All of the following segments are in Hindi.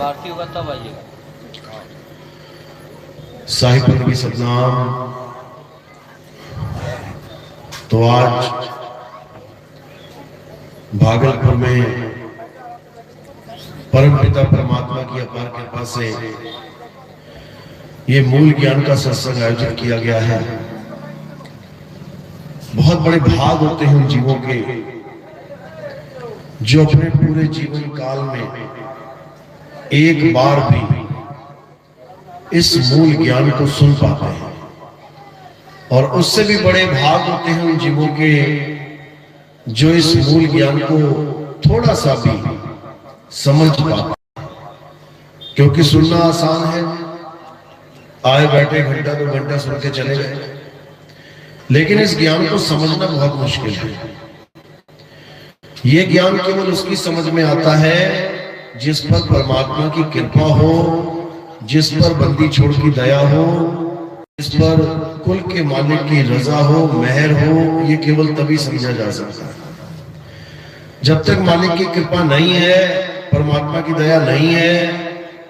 आरती होगा तब आइएगा। साहिब की सतनाम। तो आज भागलपुर में परम पिता परमात्मा की अपार कृपा से ये मूल ज्ञान का सत्संग आयोजित किया गया है। बहुत बड़े भाग होते हैं उन जीवों के जो अपने पूरे जीवन काल में एक बार भी इस मूल ज्ञान को सुन पाते हैं, और उससे भी बड़े भाग होते हैं उन जीवों के जो इस मूल ज्ञान को थोड़ा सा भी समझ पाते हैं। क्योंकि सुनना आसान है, आए बैठे घंटा 2 घंटा सुन के चले गए, लेकिन इस ज्ञान को समझना बहुत मुश्किल है। यह ज्ञान केवल उसकी समझ में आता है जिस पर परमात्मा की कृपा हो, जिस पर बंदी छोड़ की दया हो, जिस पर कुल के मालिक की रजा हो, मेहर हो। ये केवल तभी समझा जा सकता है। जब तक मालिक की कृपा नहीं है, परमात्मा की दया नहीं है,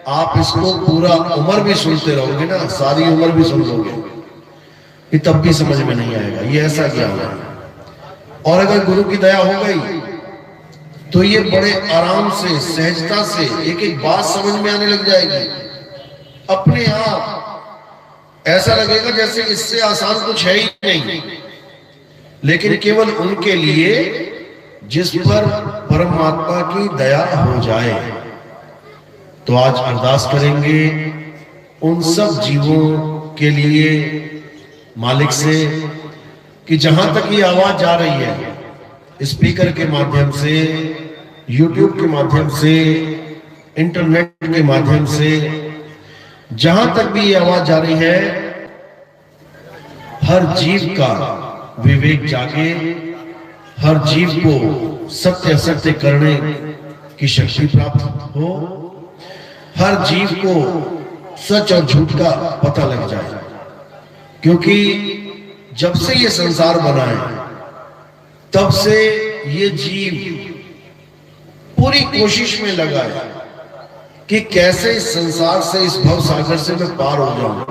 आप इसको पूरा उम्र भी सुनते रहोगे ना, सारी उम्र भी सुन लोगे, ये तब भी समझ में नहीं आएगा। ये ऐसा ज्ञान है। और अगर गुरु की दया हो गई तो ये बड़े आराम से, सहजता से एक एक बात समझ में आने लग जाएगी अपने आप। ऐसा लगेगा जैसे इससे आसान कुछ है ही नहीं। लेकिन केवल उनके लिए जिस पर परमात्मा की दया हो जाए। तो आज अरदास करेंगे उन सब जीवों के लिए मालिक से कि जहां तक ये आवाज जा रही है, स्पीकर के माध्यम से, यूट्यूब के माध्यम से, इंटरनेट के माध्यम से, जहां तक भी ये आवाज जा रही है, हर जीव का विवेक जागे, हर जीव को सत्य असत्य करने की शक्ति प्राप्त हो, हर जीव को सच और झूठ का पता लग जाए। क्योंकि जब से ये संसार बना है तब से ये जीव पूरी कोशिश में लगा है कि कैसे इस संसार से, इस भवसागर से मैं पार हो जाऊं।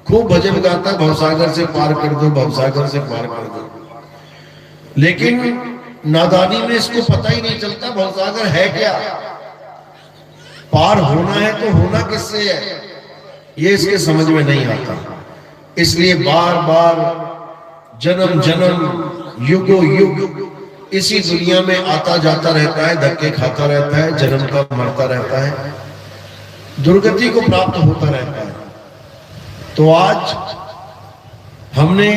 खूब भजन गाता है, भवसागर से पार कर दो, भवसागर से पार कर दो। लेकिन नादानी में इसको पता ही नहीं चलता भवसागर है क्या। पार होना है तो होना किससे है, ये इसके समझ में नहीं आता। इसलिए बार बार जन्म जन्म युगो युग इसी दुनिया में आता जाता रहता है, धक्के खाता रहता है, जन्मता मरता रहता है, दुर्गति को प्राप्त होता रहता है। तो आज हमने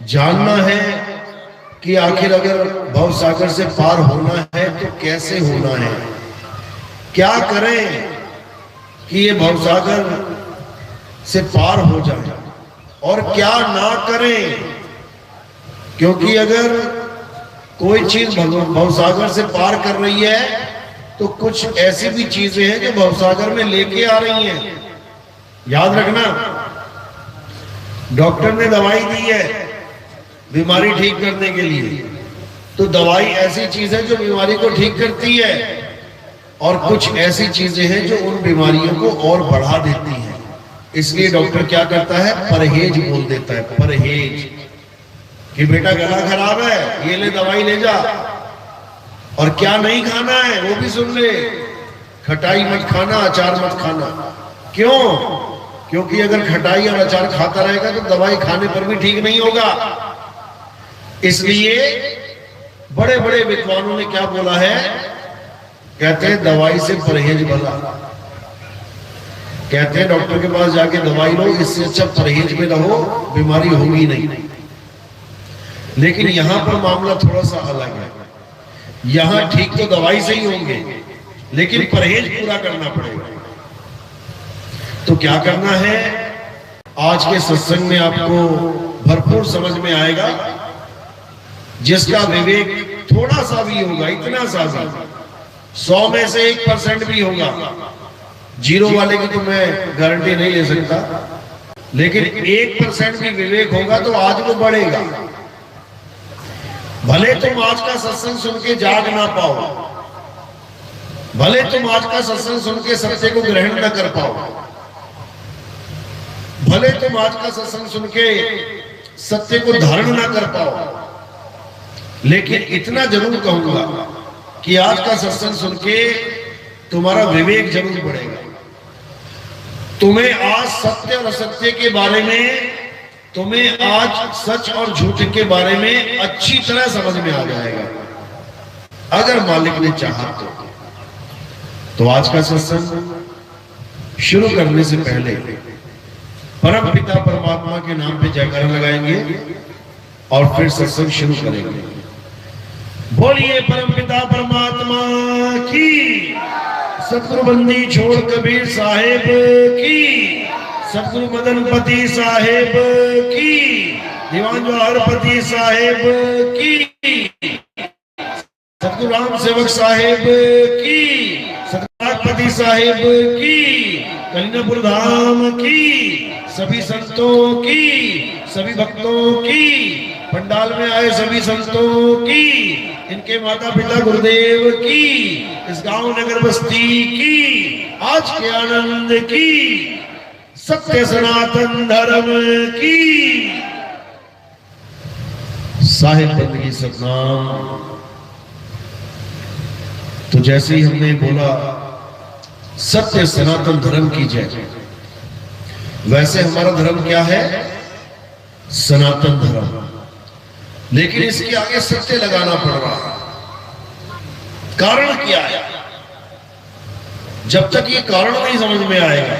जानना है कि आखिर अगर भवसागर से पार होना है तो कैसे होना है, क्या करें कि ये भवसागर से पार हो जाए, और क्या ना करें। क्योंकि अगर कोई चीज भवसागर से पार कर रही है तो कुछ ऐसी भी चीजें हैं जो भवसागर में लेके आ रही हैं। याद रखना, डॉक्टर ने दवाई दी है बीमारी ठीक करने के लिए, तो दवाई ऐसी चीज है जो बीमारी को ठीक करती है, और कुछ ऐसी चीजें हैं जो उन बीमारियों को और बढ़ा देती हैं। इसलिए डॉक्टर क्या करता है, परहेज बोल देता है, परहेज, कि बेटा गला खराब है, ये ले दवाई ले जा, और क्या नहीं खाना है वो भी सुन ले, खटाई मत खाना, अचार मत खाना। क्यों? क्योंकि अगर खटाई और अचार खाता रहेगा तो दवाई खाने पर भी ठीक नहीं होगा। इसलिए बड़े बड़े विद्वानों ने क्या बोला है, कहते हैं दवाई से परहेज भला। कहते हैं डॉक्टर के पास जाके दवाई लो, इससे अच्छा परहेज में रहो, बीमारी होगी नहीं। लेकिन यहां पर मामला थोड़ा सा अलग है। यहां ठीक तो दवाई से ही होंगे, लेकिन परहेज पूरा करना पड़ेगा। तो क्या करना है, आज के सत्संग में आपको भरपूर समझ में आएगा। जिसका विवेक थोड़ा सा भी होगा, इतना सा भी, 100 में से 1% भी होगा, जीरो वाले की तो मैं गारंटी नहीं ले सकता, लेकिन 1% भी विवेक होगा तो आज वो बढ़ेगा। भले तुम आज का सत्संग सुन के जाग ना पाओ, भले तुम आज का सत्संग सुन के सत्य को ग्रहण न कर पाओ, भले तुम आज का सत्संग सुन के सत्य को धारण ना कर पाओ, लेकिन इतना जरूर कहूंगा कि आज का सत्संग सुन के तुम्हारा विवेक जरूर बढ़ेगा। तुम्हें आज सत्य और असत्य के बारे में, तुम्हें आज सच और झूठ के बारे में अच्छी तरह समझ में आ जाएगा, अगर मालिक ने चाहा तो आज का सत्संग शुरू करने से पहले परम पिता परमात्मा के नाम पे जयकारा लगाएंगे और फिर सत्संग शुरू करेंगे। बोलिए परम पिता परमात्मा की, सतगुरु बंदी छोड़ कबीर साहेब की, सतगुरु मदनपति साहेब की, दीवान जवाहरपति साहेब की, सतगुरु राम सेवक साहेब की, सतगुरुपति साहेब की, कलिनापुर धाम की, सभी संतों की, सभी भक्तों की, पंडाल में आए सभी संतों की, इनके माता पिता गुरुदेव की, इस गांव नगर बस्ती की, आज के आनंद की, सत्य सनातन धर्म की, साहिब बंदगी सतनाम। तो जैसे ही हमने बोला सत्य सनातन धर्म की जय, वैसे हमारा धर्म क्या है? सनातन धर्म। लेकिन इसके आगे सत्य लगाना पड़ रहा है। कारण क्या है? जब तक ये कारण नहीं समझ में आएगा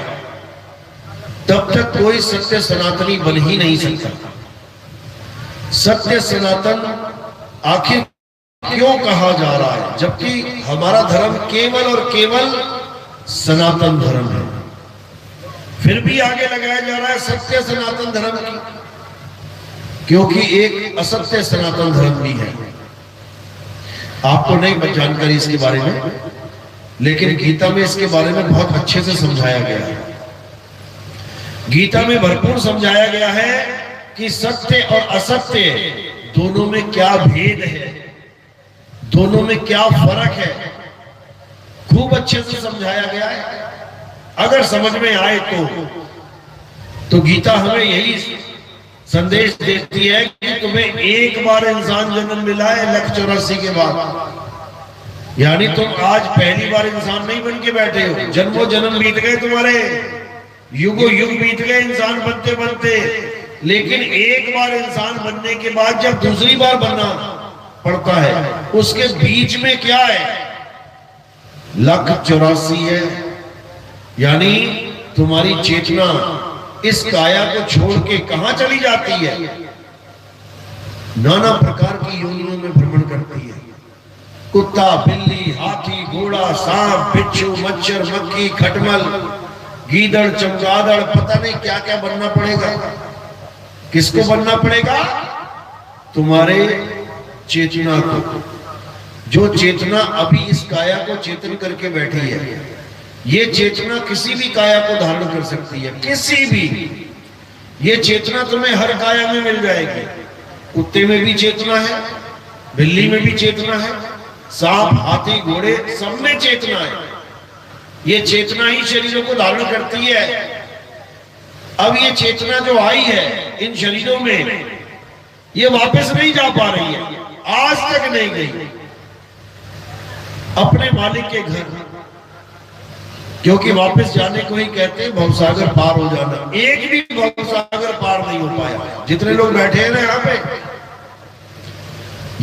तब तक कोई सत्य सनातनी बन ही नहीं सकता। सत्य सनातन आखिर क्यों कहा जा रहा है, जबकि हमारा धर्म केवल और केवल सनातन धर्म है? फिर भी आगे लगाया जा रहा है सत्य सनातन धर्म की, क्योंकि एक असत्य सनातन धर्म भी है। आपको नहीं जानकारी इसके बारे में, लेकिन गीता में इसके बारे में बहुत अच्छे से समझाया गया है। गीता में भरपूर समझाया गया है कि सत्य और असत्य दोनों में क्या भेद है, दोनों में क्या फर्क है, खूब अच्छे से समझाया गया है। अगर समझ में आए तो गीता हमें यही संदेश देती है कि तुम्हें एक बार इंसान जन्म मिला है 184 के बाद, यानी तुम आज पहली बार इंसान नहीं बन के बैठे हो। जन्मों जन्म बीत गए तुम्हारे, युगों युग बीत गए इंसान बनते बनते, लेकिन एक बार इंसान बनने के बाद जब दूसरी बार बनना पड़ता है, उसके बीच में क्या है? 184 है। यानी तुम्हारी चेतना इस काया को छोड़ के कहां चली जाती है? नाना प्रकार की योनियों में भ्रमण करती है। कुत्ता, बिल्ली, हाथी, घोड़ा, सांप, बिच्छू, मच्छर, मक्खी, खटमल, गीदड़, चमगादड़, पता नहीं क्या क्या बनना पड़ेगा। किसको बनना पड़ेगा? तुम्हारे चेतना को। जो चेतना अभी इस काया को चेतन करके बैठी है, ये चेतना किसी भी काया को धारण कर सकती है, किसी भी। ये चेतना तुम्हें हर काया में मिल जाएगी। कुत्ते में भी चेतना है, बिल्ली में भी चेतना है, सांप, हाथी, घोड़े, सब में चेतना है। ये चेतना ही शरीरों को धारण करती है। अब ये चेतना जो आई है इन शरीरों में, ये वापस नहीं जा पा रही है, आज तक नहीं गई अपने मालिक के घर, क्योंकि वापस जाने को ही कहते हैं भवसागर पार हो जाना। एक भी भवसागर पार नहीं हो पाया। जितने लोग बैठे हैं ना यहाँ पे,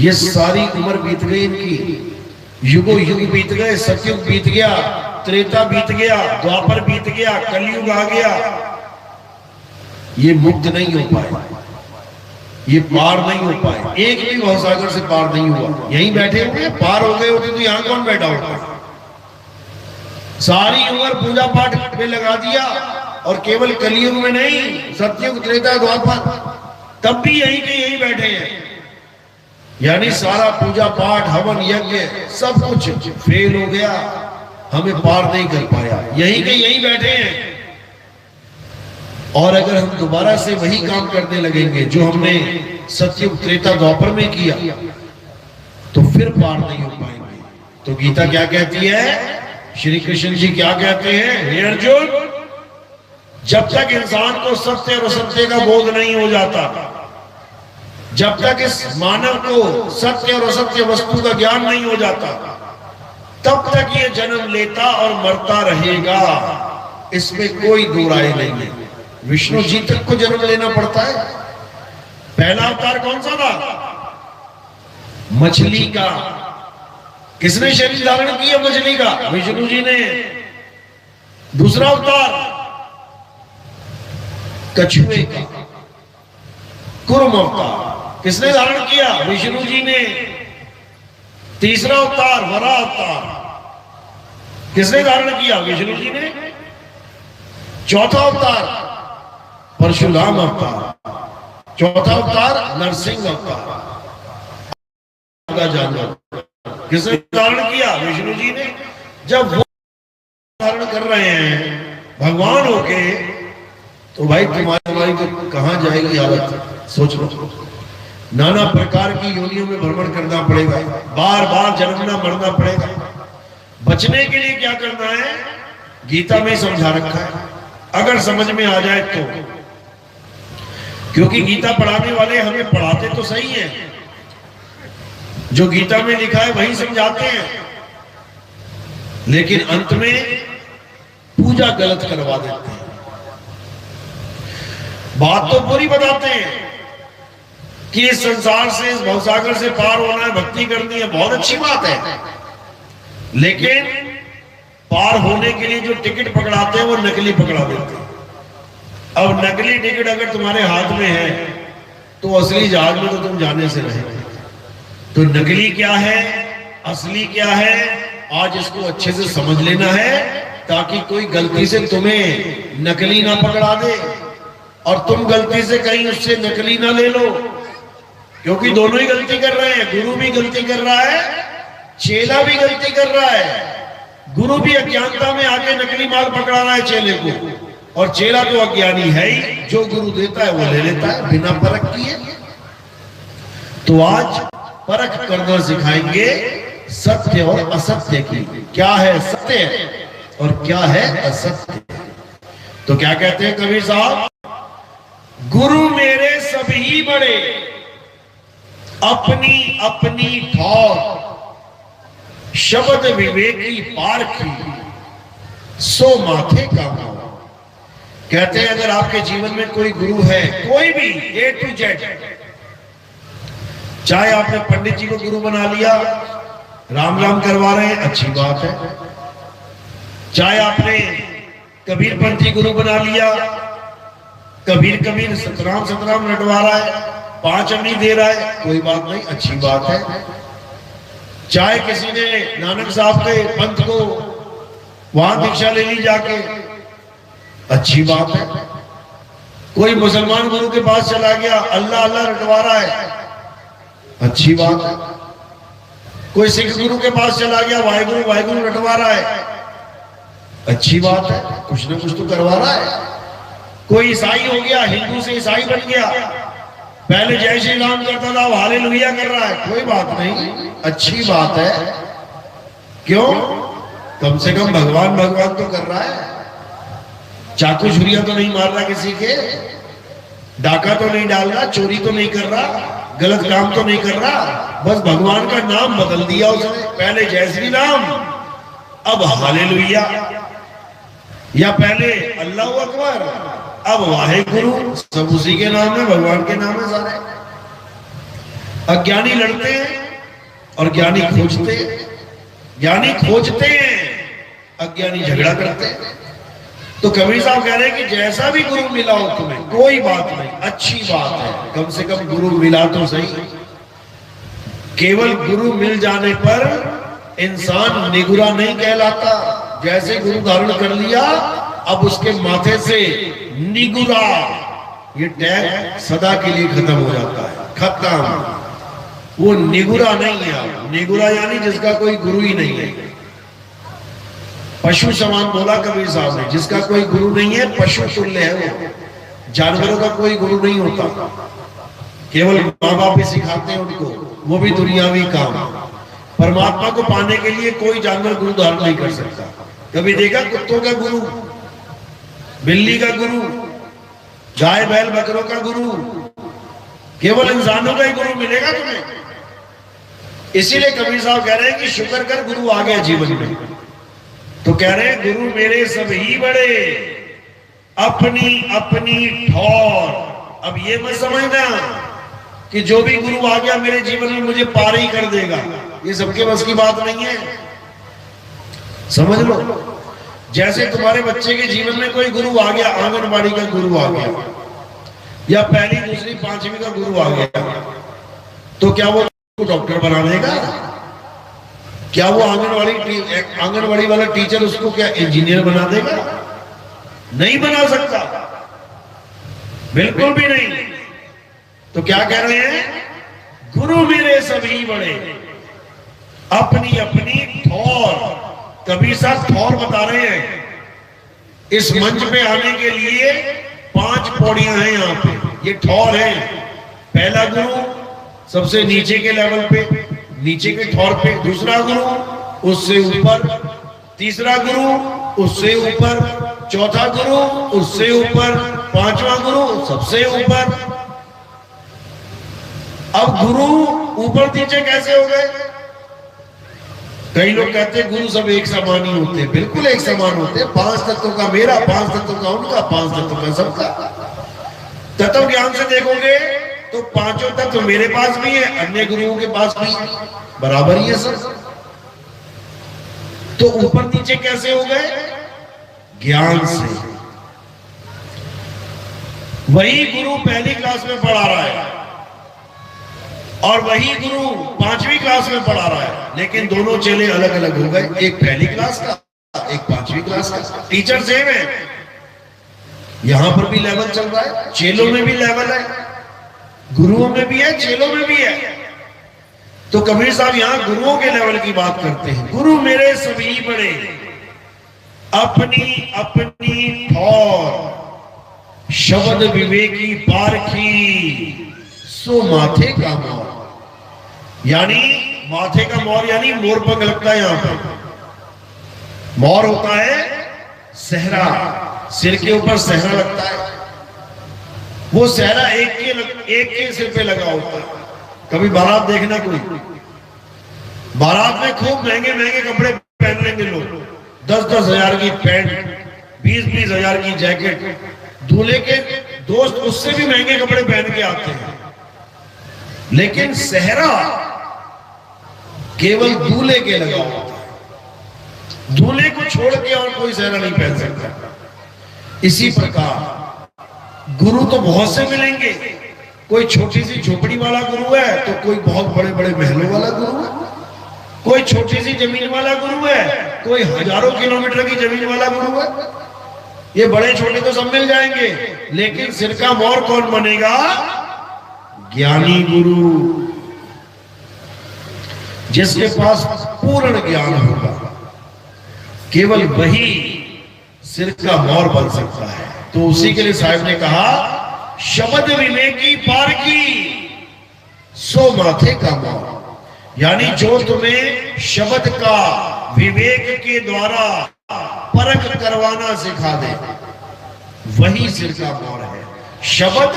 ये सारी उम्र बीत गई इनकी, युगों युग बीत गए, सतयुग बीत गया, त्रेता बीत गया, द्वापर बीत गया, कलयुग आ गया, ये मुक्त नहीं हो पाए, ये पार नहीं हो पाए। एक भी भवसागर से पार नहीं हुआ। यहीं बैठे हुए पार हो गए होते तो यहाँ कौन बैठा होता? सारी उम्र पूजा पाठ में लगा दिया, और केवल कलयुग में नहीं, सतयुग, त्रेता, द्वापर, तब भी यहीं के यहीं बैठे हैं। यानी सारा पूजा पाठ, हवन, यज्ञ, सब कुछ फेल हो गया, हमें पार नहीं कर पाया, यहीं के यहीं बैठे हैं। और अगर हम दोबारा से वही काम करने लगेंगे जो हमने सतयुग, त्रेता, द्वापर में किया, तो फिर पार नहीं हो पाएंगे। तो गीता क्या कहती है? श्री कृष्ण जी क्या कहते हैं, हे अर्जुन, जब तक इंसान को सत्य और असत्य का बोध नहीं हो जाता, जब तक इस मानव को सत्य और असत्य वस्तु का ज्ञान नहीं हो जाता, तब तक ये जन्म लेता और मरता रहेगा। इसमें कोई दो राय नहीं है। विष्णु जी तक को जन्म लेना पड़ता है। पहला अवतार कौन सा था? मछली का। किसने शरीर धारण किया मछली का? विष्णु जी ने। दूसरा अवतार कछुए का, कुर्म अवतार। किसने धारण किया? विष्णु जी ने। तीसरा अवतार वराह अवतार। किसने धारण किया? विष्णु जी ने। चौथा अवतार परशुराम अवतार। चौथा अवतार नरसिंह अवतार। जानवर किसने धारण किया? विष्णु जी ने। जब वो धारण कर रहे हैं भगवान होके, तो भाई तुम्हारी तो कहां जाएगी हालत, सोच लो। नाना प्रकार की योनियों में भ्रमण करना पड़ेगा, बार बार जन्मना मरना पड़ेगा। बचने के लिए क्या करना है? गीता में समझा रखा है, अगर समझ में आ जाए तो। क्योंकि गीता पढ़ाने वाले हमें पढ़ाते तो सही है, जो गीता में लिखा है वही समझाते हैं, लेकिन अंत में पूजा गलत करवा देते हैं। बात तो पूरी बताते हैं कि इस संसार से, इस भवसागर से पार होना है, भक्ति करनी है, बहुत अच्छी बात है। लेकिन पार होने के लिए जो टिकट पकड़ाते हैं वो नकली पकड़ा देते हैं। अब नकली टिकट अगर तुम्हारे हाथ में है तो असली जहाज में तो तुम जाने से रहे। तो नकली क्या है, असली क्या है, आज इसको अच्छे से समझ लेना है, ताकि कोई गलती से तुम्हें नकली ना पकड़ा दे और तुम गलती से कहीं उससे नकली ना ले लो। क्योंकि दोनों ही गलती कर रहे हैं। गुरु भी गलती कर रहा है, चेला भी गलती कर रहा है। गुरु भी अज्ञानता में आके नकली माल पकड़ा रहा है चेले को, और चेला तो अज्ञानी है ही, जो गुरु देता है वो ले लेता है बिना परख किए। तो आज परख करना सिखाएंगे सत्य और असत्य की। क्या है सत्य और क्या है असत्य। तो क्या कहते हैं कबीर साहब, गुरु मेरे सभी बड़े, अपनी अपनी ठौर, शब्द विवेकी पारखी, सो माथे का मोह। कहते हैं अगर आपके जीवन में कोई गुरु है, कोई भी A to Z, चाहे आपने पंडित जी को गुरु बना लिया, राम राम करवा रहे हैं, अच्छी बात है। चाहे आपने कबीर पंथी गुरु बना लिया, कबीर कबीर सतराम सतराम रटवा रहा है, 5 अंगली दे रहा है, कोई बात नहीं, अच्छी बात है। चाहे किसी ने नानक साहब के पंथ को वहां दीक्षा ले ली जाके, अच्छी बात है। कोई मुसलमान गुरु के पास चला गया, अल्लाह अल्लाह रटवा रहा है, अच्छी बात है। कोई सिख गुरु के पास चला गया, वाहिगुरु वाहिगुरु रटवा रहा है, अच्छी बात है, कुछ ना कुछ तो करवा रहा है। कोई ईसाई हो गया, हिंदू से ईसाई बन गया, पहले जय श्री राम करता था, हालेलुया कर रहा है, कोई बात नहीं, अच्छी बात है। क्यों? कम से कम भगवान भगवान तो कर रहा है। चाकू छुरिया तो नहीं मार रहा किसी के, डाका तो नहीं डाल रहा, चोरी तो नहीं कर रहा, गलत काम तो नहीं कर रहा, बस भगवान का नाम बदल दिया उसने। पहले जय श्री राम, अब हालेलुया, या पहले अल्लाह अकबर, अब वाहेगुरु, सब उसी के नाम है, भगवान के नाम है सारे। अज्ञानी लड़ते हैं और ज्ञानी खोजते हैं, ज्ञानी खोजते हैं, अज्ञानी झगड़ा करते हैं। तो कबीर साहब कह रहे हैं कि जैसा भी गुरु मिला हो तुम्हें, कोई बात नहीं, अच्छी बात है, कम से कम गुरु मिला तो सही। केवल गुरु मिल जाने पर इंसान निगुरा नहीं कहलाता। जैसे गुरु धारण कर लिया, अब उसके माथे से निगुरा, ये टैग सदा के लिए खत्म हो जाता है, खत्म। वो निगुरा नहीं है। निगुरा यानी जिसका कोई गुरु ही नहीं है, पशु समान बोला कबीर साहब ने, जिसका कोई गुरु नहीं है, पशु तुल्य है वो। जानवरों का कोई गुरु नहीं होता, केवल माँ बाप ही सिखाते हैं उनको, वो भी दुनियावी काम। परमात्मा को पाने के लिए कोई जानवर गुरु धारण नहीं कर सकता। कभी देखा कुत्तों का गुरु, बिल्ली का गुरु, गाय बैल बकरों का गुरु? केवल इंसानों का ही गुरु मिलेगा तुम्हें। इसीलिए कबीर साहब कह रहे हैं कि शुक्र कर गुरु आ गया जीवन में। तो कह रहे हैं गुरु मेरे सब ही बड़े, अपनी अपनी ठौर। अब ये मत समझना कि जो भी गुरु आ गया मेरे जीवन में मुझे पार ही कर देगा, ये सबके बस की बात नहीं है। समझ लो, जैसे तुम्हारे बच्चे के जीवन में कोई गुरु आ गया, आंगनबाड़ी का गुरु आ गया या पहली दूसरी पांचवी का गुरु आ गया, तो क्या वो डॉक्टर बना देगा? क्या वो आंगनबाड़ी वाला टीचर उसको क्या इंजीनियर बना देगा? नहीं बना सकता, बिल्कुल भी नहीं। तो क्या कह रहे हैं? गुरु मेरे सभी बड़े, अपनी अपनी ठौर। कबीर साहब ठौर बता रहे हैं। इस मंच पे आने के लिए 5 पौड़ियां हैं यहाँ पे, ये ठौर है। पहला गुरु सबसे नीचे के लेवल पे, नीचे के ठौर पे, दूसरा गुरु उससे ऊपर, तीसरा गुरु उससे ऊपर, चौथा गुरु उससे ऊपर, पांचवा गुरु सबसे ऊपर। अब गुरु ऊपर नीचे कैसे हो गए? कई लोग कहते हैं गुरु सब एक समान ही होते हैं। बिल्कुल एक समान होते हैं। 5 तत्वों का मेरा, 5 तत्वों का उनका, 5 तत्वों का सबका। तत्व ज्ञान से देखोगे तो 5 तत्व मेरे पास भी है, अन्य गुरुओं के पास भी बराबर ही है सब। तो ऊपर नीचे कैसे हो गए? ज्ञान से। वही गुरु पहली क्लास में पढ़ा रहा है और वही गुरु 5वीं क्लास में पढ़ा रहा है, लेकिन दोनों चेले अलग अलग हो गए। एक पहली क्लास का, एक 5वीं क्लास का। टीचर सेम है, यहां पर भी लेवल चल रहा है, चेलों में भी लेवल है, गुरुओं में भी है, चेलों में भी है। तो कबीर साहब यहां गुरुओं के लेवल की बात करते हैं। गुरु मेरे सभी बड़े, अपनी अपनी ठौर, शब्द विवेकी पारखी, सो माथे का मोर। यानी माथे का मोर यानी मोर पंख लगता है यहां पर। मोर होता है सहरा, सिर के ऊपर सहरा लगता है। वो सहरा एक के सिर पे लगा होता है। कभी बारात देखना, कोई बारात में खूब महंगे महंगे कपड़े पहन लेंगे लोग, 10-10 हजार की पैंट, 20-20 हजार की जैकेट। दूल्हे के दोस्त उससे भी महंगे कपड़े पहन के आते हैं, लेकिन सहरा केवल दूल्हे के लगा होता है। दूल्हे को छोड़ के और कोई सहरा नहीं पहन सकता। इसी प्रकार गुरु तो बहुत से मिलेंगे। कोई छोटी सी झोपड़ी वाला गुरु है तो कोई बहुत बड़े बड़े महलों वाला गुरु है, कोई छोटी सी जमीन वाला गुरु है, कोई हजारों किलोमीटर की जमीन वाला गुरु है। ये बड़े छोटे तो सब मिल जाएंगे, लेकिन सिर का मोर कौन बनेगा? ज्ञानी गुरु, जिसके पास पूर्ण ज्ञान होगा, केवल वही सिर का मोर बन सकता है। तो उसी के लिए साहब ने कहा, शब्द विवेकी पारखी, सो माथे का मोर। यानी जो तुम्हें शब्द का विवेक के द्वारा परख करवाना सिखा दे, वही सिर का मोर है। शब्द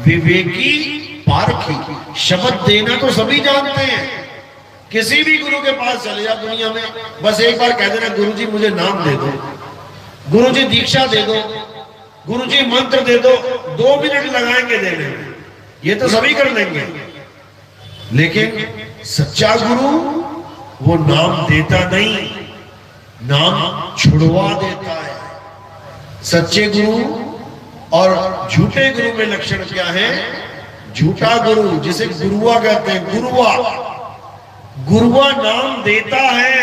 विवेकी पारखी। शब्द देना तो सभी जानते हैं। किसी भी गुरु के पास चले जा दुनिया में, बस एक बार कह देना, गुरु जी मुझे नाम दे दो, गुरु जी दीक्षा दे दो, गुरु जी मंत्र दे दो, 2 मिनट लगाएंगे देने में, ये तो सभी कर लेंगे। लेकिन सच्चा गुरु वो नाम देता नहीं, नाम छुड़वा देता है। सच्चे गुरु और झूठे गुरु में लक्षण क्या है? झूठा गुरु जिसे गुरुआ कहते हैं, गुरुआ नाम देता है,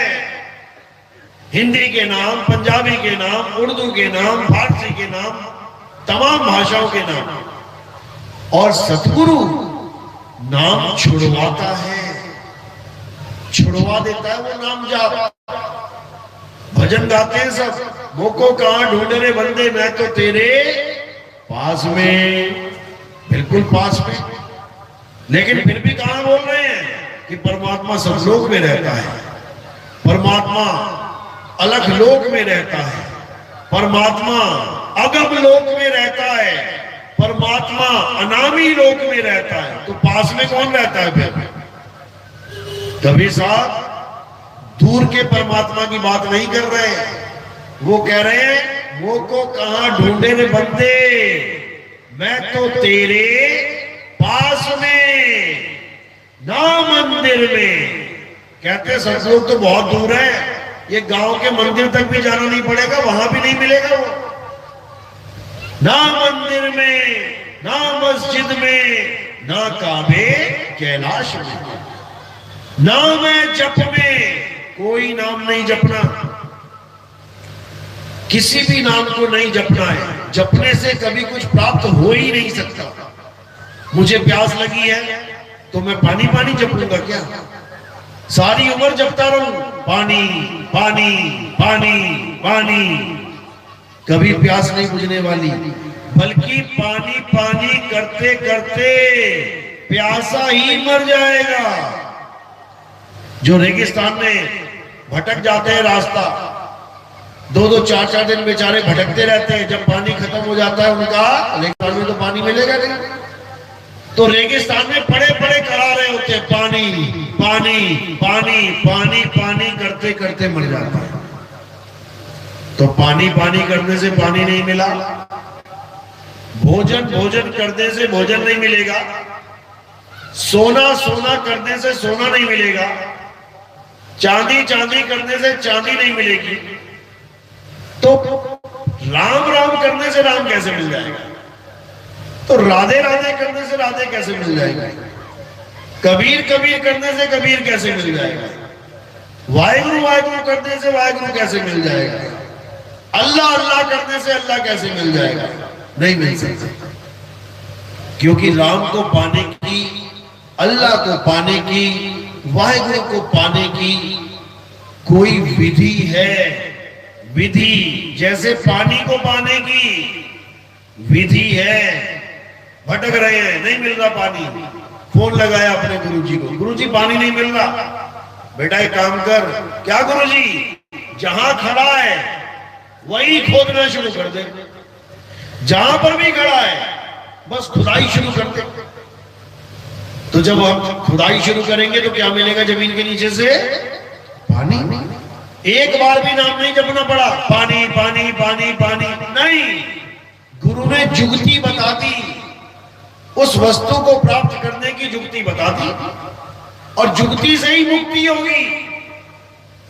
हिंदी के नाम, पंजाबी के नाम, उर्दू के नाम, फारसी के नाम, तमाम भाषाओं के नाम। और सतगुरु नाम छुड़वाता है, छुड़वा देता है वो नाम जाप। भजन गाते हैं सब, मोको कहां ढूंढ रे बंदे, मैं तो तेरे पास में, बिल्कुल पास में। लेकिन फिर भी कहां बोल रहे हैं कि परमात्मा सब लोग में रहता है। परमात्मा अलग लोक में रहता है, परमात्मा अगम लोक में रहता है, परमात्मा अनामी लोक में रहता है। तो पास में कौन रहता है फिर? कबीर साहब दूर के परमात्मा की बात नहीं कर रहे, वो कह रहे हैं वो को कहां ढूंढे रे बंदे, मैं तो तेरे पास में ना मंदिर में। कहते सतलोक तो बहुत दूर है, ये गांव के मंदिर तक भी जाना नहीं पड़ेगा, वहां भी नहीं मिलेगा वो। ना मंदिर में, ना मस्जिद में, ना काबे कैलाश में, ना मैं जप में, कोई नाम नहीं जपना, किसी भी नाम को नहीं जपना है। जपने से कभी कुछ प्राप्त हो ही नहीं सकता। मुझे प्यास लगी है तो मैं पानी पानी जपूंगा क्या? सारी उम्र जपता रहूं पानी पानी पानी पानी, कभी प्यास नहीं बुझने वाली, बल्कि पानी पानी करते करते प्यासा ही मर जाएगा। जो रेगिस्तान में भटक जाते हैं रास्ता, 2-2 4-4 दिन बेचारे भटकते रहते हैं, जब पानी खत्म हो जाता है उनका, रेगिस्तान में तो पानी मिलेगा नहीं, तो रेगिस्तान में पड़े पड़े करा रहे होते हैं पानी पानी पानी पानी पानी करते करते मर जाता है। तो पानी पानी करने से पानी नहीं मिला, भोजन भोजन करने से भोजन नहीं मिलेगा, सोना सोना करने से सोना नहीं मिलेगा, चांदी चांदी करने से चांदी नहीं मिलेगी, तो राम राम करने से राम कैसे मिल जाएगा? तो राधे राधे करने से राधे कैसे मिल जाएगा? कबीर कबीर करने से कबीर कैसे मिल जाएगा? वाहिगुरु वाहिगुरु करने से वाहिगुरु कैसे मिल जाएगा? अल्लाह अल्लाह करने से अल्लाह कैसे मिल जाएगा? नहीं मिल सकता, क्योंकि राम को पाने की, अल्लाह को पाने की, वाहिगुरु को पाने की कोई विधि है। विधि जैसे पानी को पाने की विधि है। भटक रहे हैं, नहीं मिल रहा पानी, फोन लगाया अपने गुरुजी को, गुरुजी पानी नहीं मिल रहा। बेटा एक काम कर, क्या गुरुजी? जहां खड़ा है वही खोदना शुरू कर दे, जहां पर भी खड़ा है बस खुदाई शुरू कर दे। तो जब हम खुदाई शुरू करेंगे तो क्या मिलेगा जमीन के नीचे से? पानी। एक बार भी नाम नहीं जपना पड़ा, पानी पानी पानी पानी नहीं, गुरु ने जुगती बता दी, उस वस्तु को प्राप्त करने की जुगती बता दी, और जुगती से ही मुक्ति होगी,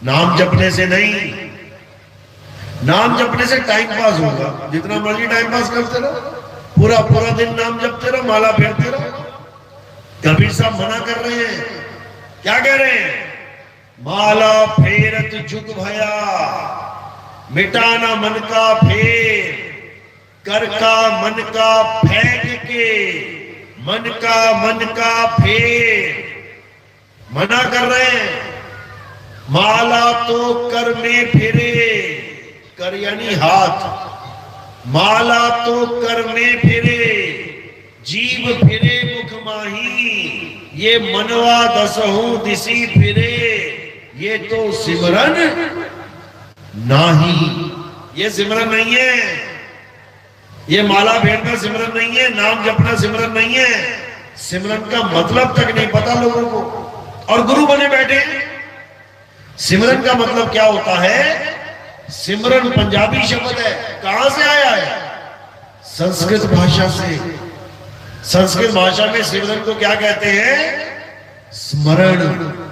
नाम जपने से नहीं। नाम जपने से टाइम पास होगा, जितना मर्जी टाइम पास करते रहो, पूरा पूरा दिन नाम जपते रहो, माला फेरते रहो। कबीर साहब मना कर रहे हैं, क्या कह रहे हैं? माला फेरत जुग भया, मिटाना मन का फेर, कर का मन का फेंक के, मन का फेर। मना कर रहे हैं, माला तो कर में फिरे, कर यानी हाथ, माला तो कर में फिरे, जीव फिरे मुख माही, ये मनवा दसहु दिसी फिरे, ये तो सिमरन नाही। ये सिमरन नहीं है, ये माला फेरना सिमरन नहीं है, नाम जपना सिमरन नहीं है। सिमरन का मतलब तक नहीं पता लोगों को, और गुरु बने बैठे। सिमरन का मतलब क्या होता है? सिमरन पंजाबी शब्द है, कहां से आया है? संस्कृत भाषा से। संस्कृत भाषा में सिमरन को क्या कहते हैं? स्मरण।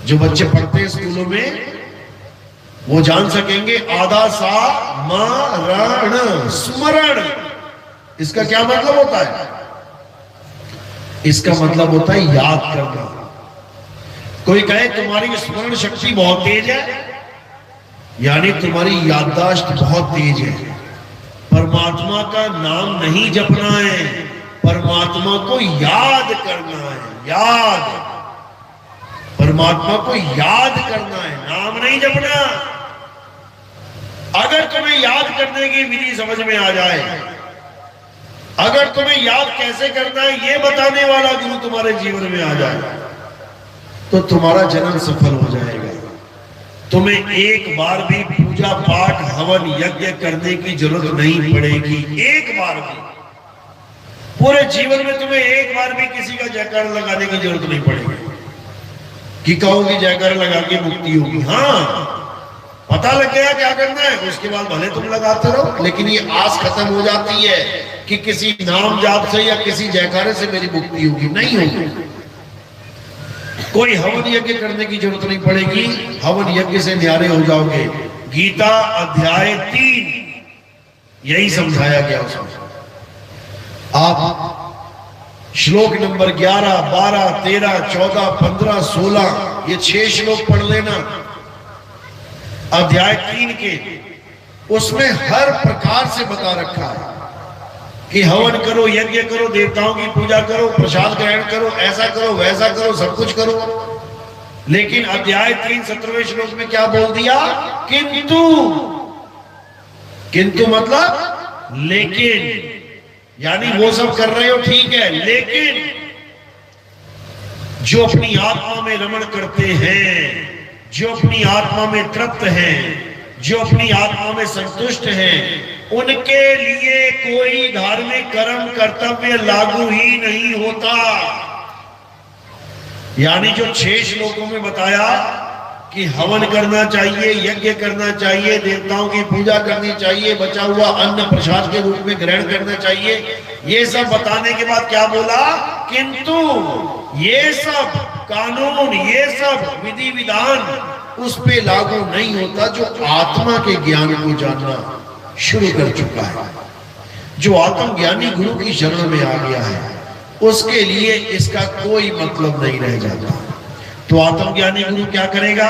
जो बच्चे पढ़ते हैं स्कूलों में वो जान सकेंगे, आधा सा मरण, स्मरण, इसका क्या मतलब होता है? इसका मतलब होता है याद करना। कोई कहे तुम्हारी स्मरण शक्ति बहुत तेज है, यानी तुम्हारी याददाश्त बहुत तेज है। परमात्मा का नाम नहीं जपना है, परमात्मा को याद करना है। याद, परमात्मा को याद करना है, नाम नहीं जपना। अगर तुम्हें याद करने की विधि समझ में आ जाए, अगर तुम्हें याद कैसे करना है ये बताने वाला गुरु तुम्हारे जीवन में आ जाए, तो तुम्हारा जन्म सफल हो जाएगा। तुम्हें एक बार भी पूजा पाठ हवन यज्ञ करने की जरूरत नहीं पड़ेगी। एक बार भी पूरे जीवन में तुम्हें एक बार भी किसी का जयकार लगाने की जरूरत नहीं पड़ेगी कि कहोगे जयकार लगा के मुक्ति होगी। हाँ, पता लग गया क्या करना है, उसके बाद भले तुम लगाते रहो, लेकिन ये आस खत्म हो जाती है कि किसी नाम जाप से या किसी जयकारे से मेरी मुक्ति होगी। नहीं होगी। कोई हवन यज्ञ करने की जरूरत नहीं पड़ेगी, हवन यज्ञ से न्यारे हो जाओगे। गीता अध्याय 3 यही समझाया गया उसमें। आप श्लोक नंबर 11, 12, 13, 14, 15, 16 ये 6 श्लोक पढ़ लेना अध्याय 3 के। उसमें हर प्रकार से बता रखा है कि हवन करो, यज्ञ करो, देवताओं की पूजा करो, प्रसाद ग्रहण करो, ऐसा करो, वैसा करो, सब कुछ करो। लेकिन अध्याय 3 17वें श्लोक में क्या बोल दिया? किंतु। किंतु मतलब लेकिन, यानी वो सब कर रहे हो ठीक है, लेकिन जो अपनी आत्मा में रमण करते हैं, जो अपनी आत्मा में तृप्त हैं, जो अपनी आत्मा में संतुष्ट हैं, उनके लिए कोई धार्मिक कर्म कर्तव्य लागू ही नहीं होता। यानी जो 6 श्लोकों में बताया कि हवन करना चाहिए, यज्ञ करना चाहिए, देवताओं की पूजा करनी चाहिए, बचा हुआ अन्न प्रसाद के रूप में ग्रहण करना चाहिए, ये सब बताने के बाद क्या बोला? किंतु ये सब कानून, ये सब विधि विधान उस पे लागू नहीं होता जो आत्मा के ज्ञान को जानना शुरू कर चुका है, जो आत्मज्ञानी गुरु की शरण में आ गया है, उसके लिए इसका कोई मतलब नहीं रह जाता। तो आत्मज्ञानी गुरु क्या करेगा?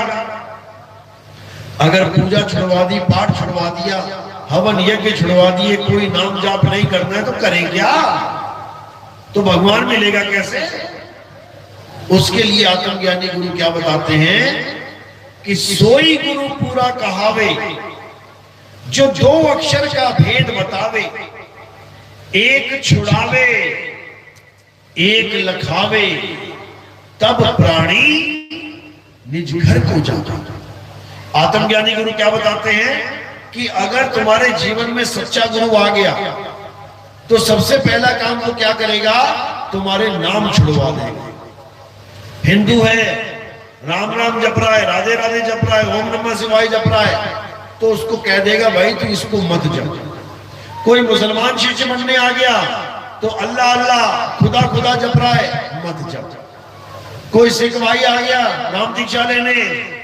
अगर पूजा छुड़वा दी, पाठ छुड़वा दिया, हवन यज्ञ छुड़वा दिए, कोई नाम जाप नहीं करना है तो करें क्या? तो भगवान मिलेगा कैसे? उसके लिए आत्मज्ञानी गुरु क्या बताते हैं कि सोई गुरु पूरा कहावे, जो 2 अक्षर का भेद बतावे, एक छुड़ावे एक लखावे, तब प्राणी निज घर को जाता। आत्मज्ञानी गुरु क्या बताते हैं कि अगर तुम्हारे जीवन में सच्चा गुरु आ गया तो सबसे पहला काम वो क्या करेगा? तुम्हारे नाम छुड़वा देगा। हिंदू है, राम राम जप रहा है, राधे राधे जप रहा है, ओम नमः शिवाय जप रहा है, तो उसको कह देगा भाई तू इसको मत जप। कोई मुसलमान शिष्य बनने आ गया तो अल्लाह अल्लाह खुदा खुदा जप रहा है, मत जप। कोई सिख भाई आ गया नाम दीक्षा लेने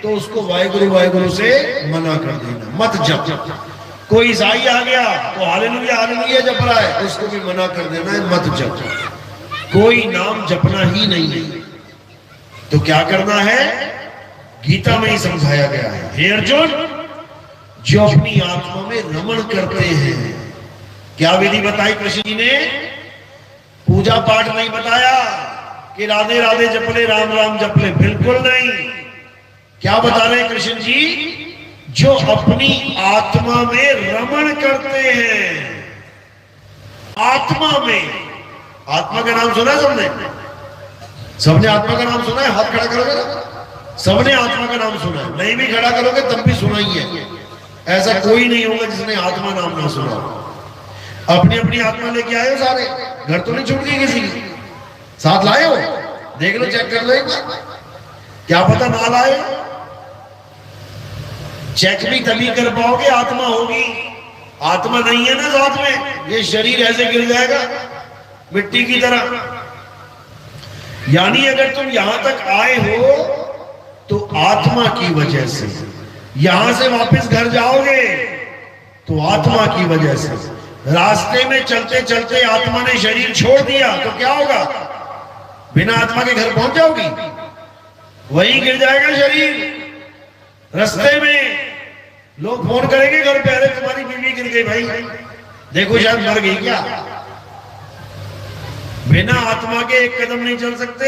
तो उसको वाहेगुरु वाहेगुरु से मना कर देना, मत जप। कोई ईसाई आ गया तो हालेलुया हालेलुया जप रहा है, उसको भी मना कर देना है, मत जप। कोई नाम जपना ही नहीं है। तो क्या करना है? गीता में ही समझाया गया है, हे अर्जुन, जो अपनी आत्मा में रमण करते हैं। क्या विधि बताई कृष्ण जी ने? पूजा पाठ नहीं बताया कि राधे राधे जपले, राम राम जपले, बिल्कुल नहीं। क्या बता रहे कृष्ण जी? जो अपनी आत्मा में रमण करते हैं। आत्मा में, आत्मा का नाम सुना है सबने? सबने आत्मा का नाम सुना है? हाथ खड़ा करोगे? सबने आत्मा का नाम सुना है। नहीं भी खड़ा करोगे तब भी सुना ही है। ऐसा कोई नहीं होगा जिसने आत्मा नाम ना सुना। अपनी अपनी आत्मा लेके आए हो सारे, घर तो नहीं छूट गई किसी की? साथ लाए हो? देख लो, चेक कर लो एक बार। क्या पता ना लाए, चेक भी तभी कर पाओगे आत्मा होगी। आत्मा नहीं है ना साथ में, ये शरीर ऐसे गिर जाएगा मिट्टी की तरह। यानी अगर तुम यहां तक आए हो तो आत्मा की वजह से, यहां से वापस घर जाओगे तो आत्मा की वजह से। रास्ते में चलते चलते आत्मा ने शरीर छोड़ दिया तो क्या होगा? बिना आत्मा के घर पहुंच जाओगी? वहीं गिर जाएगा शरीर। रास्ते में लोग फोन करेंगे घर पे, अरे तुम्हारी बीवी गिर गई भाई, देखो शायद मर गई क्या। बिना आत्मा के एक कदम नहीं चल सकते,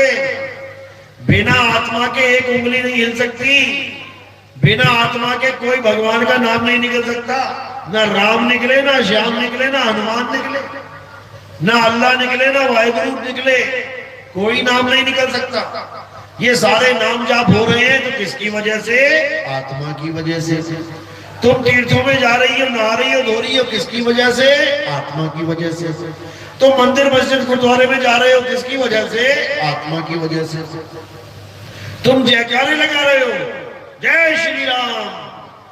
बिना आत्मा के एक उंगली नहीं हिल सकती, बिना आत्मा के कोई भगवान का नाम नहीं निकल सकता। ना राम निकले, ना श्याम निकले, ना हनुमान निकले, ना अल्लाह निकले, ना वाहिगुरु निकले, कोई नाम नहीं निकल सकता। ये सारे नाम जाप हो रहे हैं तो किसकी वजह से? आत्मा की वजह से। तुम तीर्थों में जा रही हो, नहा रही हो, धो रही हो, किसकी वजह से? आत्मा की वजह से। तुम मंदिर मस्जिद गुरुद्वारे में जा रहे हो, किसकी वजह से? आत्मा की वजह से। तुम जयकारे लगा रहे हो, जय श्री राम,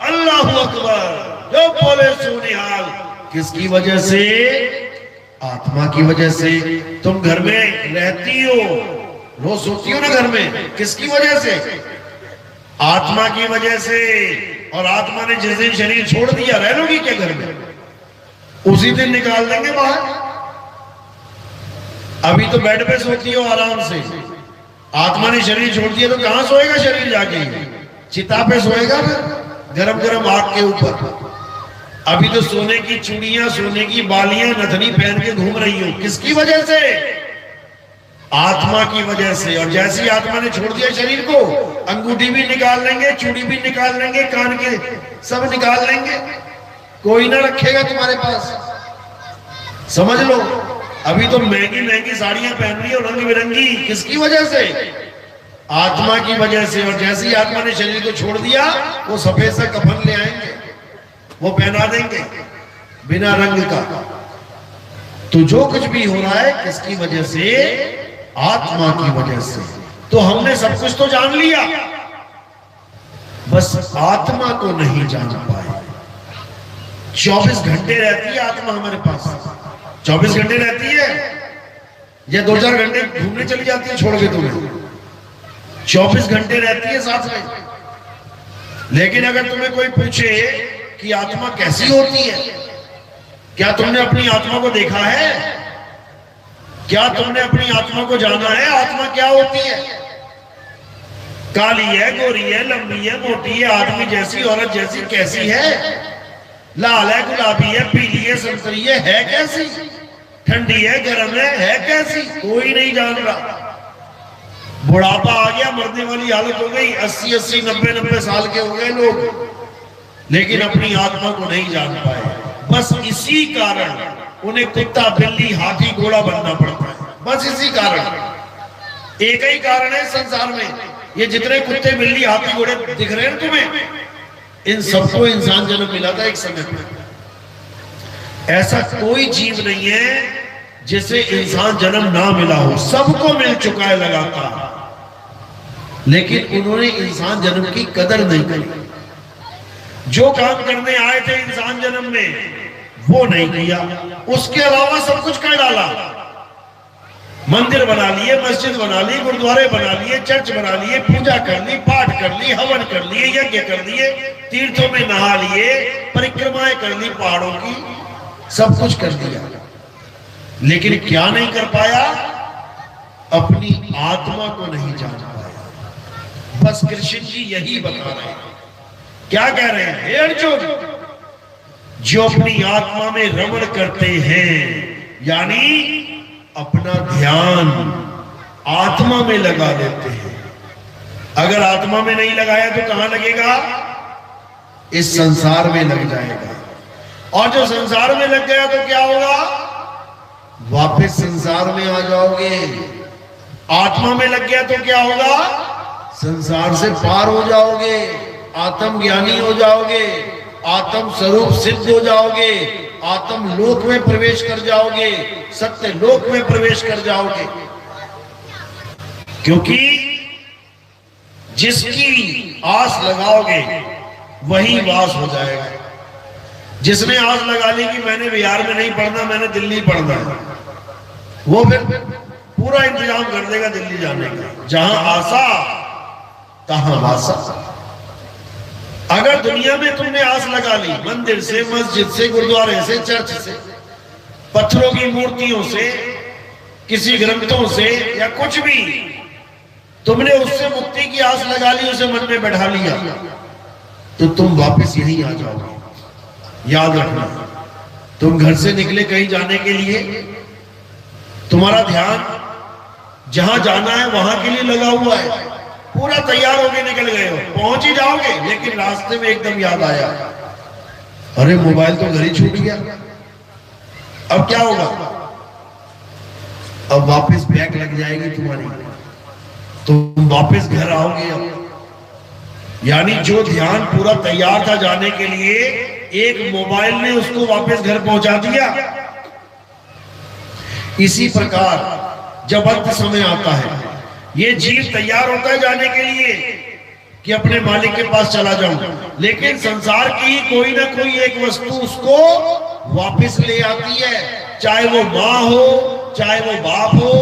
अल्लाहू अकबर, जो बोले सो निहाल, किसकी वजह से? आत्मा की वजह से। तुम घर में रहती हो, रोज सोती हो ना घर में, किसकी वजह से? आत्मा की वजह से। और आत्मा ने जिस दिन शरीर छोड़ दिया, रह लोगी क्या घर में? उसी दिन निकाल देंगे बाहर। अभी तो बेड पे सोती हो आराम से, आत्मा ने शरीर छोड़ दिया तो कहां सोएगा शरीर? जाके चिता पे सोएगा ना, गरम गरम आग के ऊपर। अभी तो सोने की चूड़ियां, सोने की बालियां, नथनी पहन के घूम रही हो, किसकी वजह से? आत्मा की वजह से। और जैसी आत्मा ने छोड़ दिया शरीर को, अंगूठी भी निकाल लेंगे, चूड़ी भी निकाल लेंगे, कान के सब निकाल लेंगे, कोई ना रखेगा तुम्हारे पास। समझ लो, अभी तो महंगी महंगी साड़ियां पहन रही हो रंग बिरंगी, किसकी वजह से? आत्मा की वजह से। और जैसी आत्मा ने शरीर को छोड़ दिया, वो सफेद सा कफन ले आएंगे, वो पहना देंगे बिना रंग का। तो जो कुछ भी हो रहा है किसकी वजह से? आत्मा की वजह से। तो हमने सब कुछ तो जान लिया, बस आत्मा को नहीं जान पाए। 24 घंटे रहती है आत्मा हमारे पास, 24 घंटे रहती है या 2-4 घंटे घूमने चली जाती है छोड़ के तुम्हें? 24 घंटे रहती है साथ में। लेकिन अगर तुम्हें कोई पूछे कि आत्मा कैसी होती है, क्या तुमने अपनी आत्मा को देखा है? क्या तुमने अपनी आत्मा को जाना है? आत्मा क्या होती है? काली है, गोरी है, लंबी है, मोटी है, आदमी जैसी, औरत जैसी, कैसी है? लाल है, गुलाबी है, पीली है, संतरी है कैसी? ठंडी है, गर्म है कैसी? कोई नहीं जान रहा। बुढ़ापा आ गया, मरने वाली हालत हो गई, 80-80, 90-90 साल के हो गए लोग, लेकिन अपनी आत्मा को नहीं जान पाए। बस इसी कारण उन्हें कुत्ता, बिल्ली, हाथी, घोड़ा बनना पड़ता है। बस इसी कारण, एक ही कारण है संसार में। ये जितने कुत्ते, बिल्ली, हाथी, घोड़े दिख रहे हैं तुम्हें, इन सबको इंसान जन्म मिला था एक समय में। ऐसा कोई जीव नहीं है जिसे इंसान जन्म ना मिला हो, सबको मिल चुका है लगातार, लेकिन उन्होंने इंसान जन्म की कदर नहीं करी। जो काम करने आए थे इंसान जन्म में वो नहीं किया, उसके अलावा सब कुछ कर डाला। मंदिर बना लिए, मस्जिद बना ली, गुरुद्वारे बना लिए, चर्च बना लिए, पूजा कर ली, पाठ कर ली, हवन कर लिए, यज्ञ कर लिए, तीर्थों में नहा लिए, परिक्रमाएं कर ली पहाड़ों की, सब कुछ कर दिया, लेकिन क्या नहीं कर पाया? अपनी आत्मा को नहीं जान पाया। बस कृष्ण जी यही बता रहे हैं। क्या कह रहे हैं? हे अर्जुन, जो अपनी आत्मा में रमण करते हैं, यानी अपना ध्यान आत्मा में लगा देते हैं। अगर आत्मा में नहीं लगाया तो कहां लगेगा? इस संसार में लग जाएगा। और जो संसार में लग गया तो क्या होगा? वापस संसार में आ जाओगे। आत्मा में लग गया तो क्या होगा? संसार से पार हो जाओगे, आत्म ज्ञानी हो जाओगे, आत्म स्वरूप सिद्ध हो जाओगे, आत्म लोक में प्रवेश कर जाओगे, सत्य लोक में प्रवेश कर जाओगे। क्योंकि जिसकी आस लगाओगे वही वास हो जाएगा। जिसने आस लगा ली कि मैंने बिहार में नहीं पढ़ना, मैंने दिल्ली पढ़ना है, वो फिर पूरा इंतजाम कर देगा दिल्ली जाने का। जहां आशा तहां वासा। अगर दुनिया में तुमने आस लगा ली, मंदिर से, मस्जिद से, गुरुद्वारे से, चर्च से, पत्थरों की मूर्तियों से, किसी ग्रंथों से या कुछ भी, तुमने उससे मुक्ति की आस लगा ली, उसे मन में बैठा लिया, तो तुम वापस यहीं आ जाओगे। याद रखना, तुम घर से निकले कहीं जाने के लिए, तुम्हारा ध्यान जहां जाना है वहां के लिए लगा हुआ है, पूरा तैयार होके निकल गए हो, पहुंच ही जाओगे, लेकिन रास्ते में एकदम याद आया, अरे मोबाइल तो घर ही छूट गया, अब क्या होगा? अब वापस बैग लग जाएगी तुम्हारी, तुम वापस घर आओगे अब। यानी जो ध्यान पूरा तैयार था जाने के लिए, एक मोबाइल ने उसको वापस घर पहुंचा दिया। इसी प्रकार जब अंत समय आता है, ये जीव तैयार होता है जाने के लिए कि अपने मालिक के पास चला जाऊं, लेकिन संसार की कोई ना कोई एक वस्तु उसको वापस ले आती है। चाहे वो माँ हो, चाहे वो बाप हो,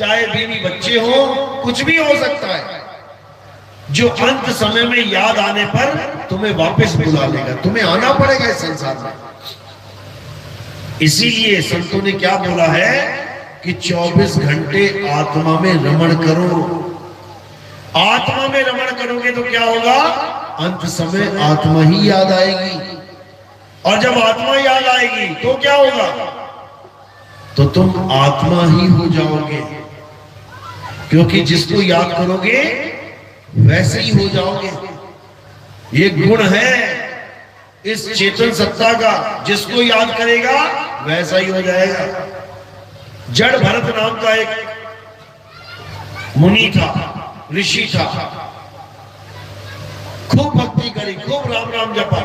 चाहे बीवी बच्चे हो, कुछ भी हो सकता है, जो अंत समय में याद आने पर तुम्हें वापस बुला लेगा। तुम्हें आना पड़ेगा इस संसार में। इसीलिए संतों ने क्या बोला है कि 24 घंटे आत्मा में रमण करो। आत्मा में रमण करोगे तो क्या होगा? अंत समय आत्मा ही याद आएगी, और जब आत्मा याद आएगी तो क्या होगा? तो तुम आत्मा ही हो जाओगे, क्योंकि जिसको याद करोगे वैसे ही हो जाओगे। ये गुण है इस चेतन सत्ता का, जिसको याद करेगा वैसा ही हो जाएगा। जड़ भरत नाम का एक मुनि था, ऋषि था, खूब भक्ति करी, खूब राम राम जपा,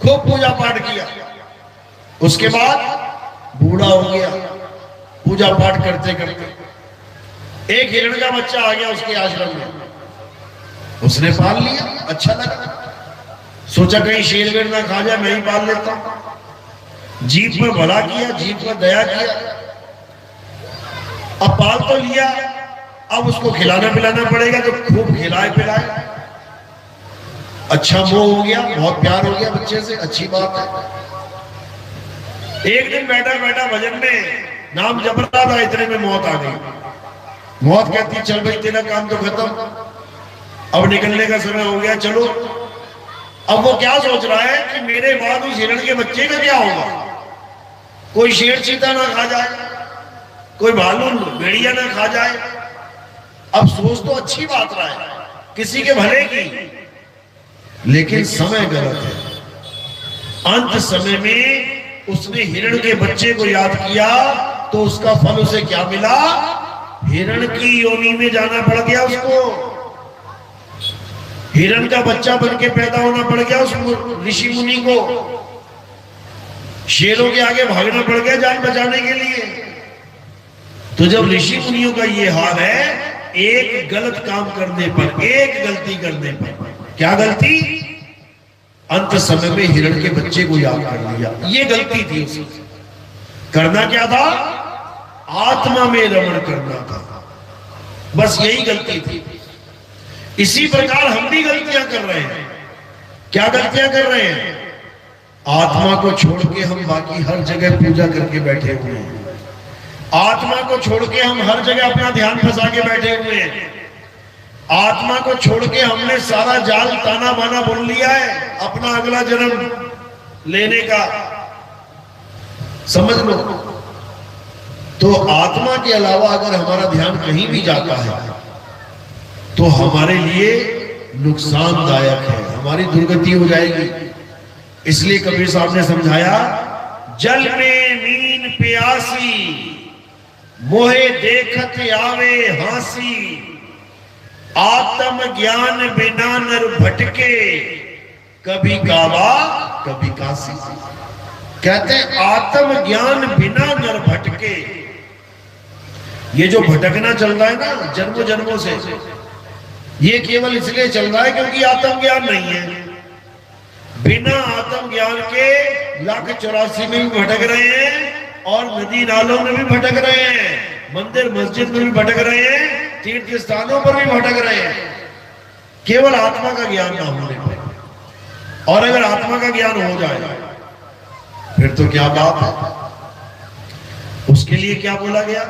खूब पूजा पाठ किया। उसके बाद बूढ़ा हो गया पूजा पाठ करते करते। एक हिरण का बच्चा आ गया उसके आश्रम में, उसने पाल लिया, अच्छा लगा, सोचा कहीं शेर वेर ना खा जाए, मैं ही पाल लेता हूं। जीव पर भला किया, जीव पर दया किया। अब पाल तो लिया, अब उसको खिलाना पिलाना पड़ेगा, तो खूब खिलाए पिलाए। अच्छा मोह हो गया, बहुत प्यार हो गया बच्चे से, अच्छी बात है। एक दिन बैठा बैठा भजन में नाम जप रहा था, इतने में मौत आ गई। मौत कहती चल भाई तेरा काम तो खत्म, अब निकलने का समय हो गया, चलो। अब वो क्या सोच रहा है कि मेरे बाद उस हिरण के बच्चे का क्या होगा? कोई शेर चीता ना खा जाए, कोई भालू भेड़िया ना खा जाए। अब सोच तो अच्छी बात रहा है, किसी के भले की, लेकिन समय गलत है। अंत समय में उसने हिरण के बच्चे को याद किया, तो उसका फल उसे क्या मिला? हिरण की योनि में जाना पड़ गया उसको। हिरण का बच्चा बन के पैदा होना पड़ गया उस ऋषि मुनि को। शेरों के आगे भागना पड़ गया जान बचाने के लिए। तो जब ऋषि मुनियों का ये हाल है, एक गलत काम करने पर, एक गलती करने पर, क्या गलती? अंत समय में हिरण के बच्चे को याद कर लिया, ये गलती थी उसकी। करना क्या था? आत्मा में रमण करना था, बस यही गलती थी। इसी प्रकार हम भी गलतियां कर रहे हैं। क्या गलतियां कर रहे हैं? आत्मा को छोड़ के हम बाकी हर जगह पूजा करके बैठे हुए हैं। आत्मा को छोड़ के हम हर जगह अपना ध्यान फंसा के बैठे हुए हैं। आत्मा को छोड़ के हमने सारा जाल ताना बाना बुन लिया है अपना अगला जन्म लेने का, समझ लो। तो आत्मा के अलावा अगर हमारा ध्यान कहीं भी जाता है तो हमारे लिए नुकसानदायक है, हमारी दुर्गति हो जाएगी। इसलिए कबीर साहब ने समझाया, जल में मीन प्यासी, मोहे देखत आवे हासी, आत्म ज्ञान बिना नर भटके, कभी काबा कभी काशी। कहते हैं आत्म ज्ञान बिना नर भटके। ये जो भटकना चल रहा है ना जन्मों जन्मों से, ये केवल इसलिए चल रहा है क्योंकि आत्म ज्ञान नहीं है। बिना आत्म ज्ञान के 1,84 में भी भटक रहे हैं, और नदी नालों में भी भटक रहे हैं, मंदिर मस्जिद में भी भटक रहे हैं, तीर्थ स्थानों पर भी भटक रहे हैं, केवल आत्मा का ज्ञान ना होने पर। और अगर आत्मा का ज्ञान हो जाए फिर तो क्या बात है। उसके लिए क्या बोला गया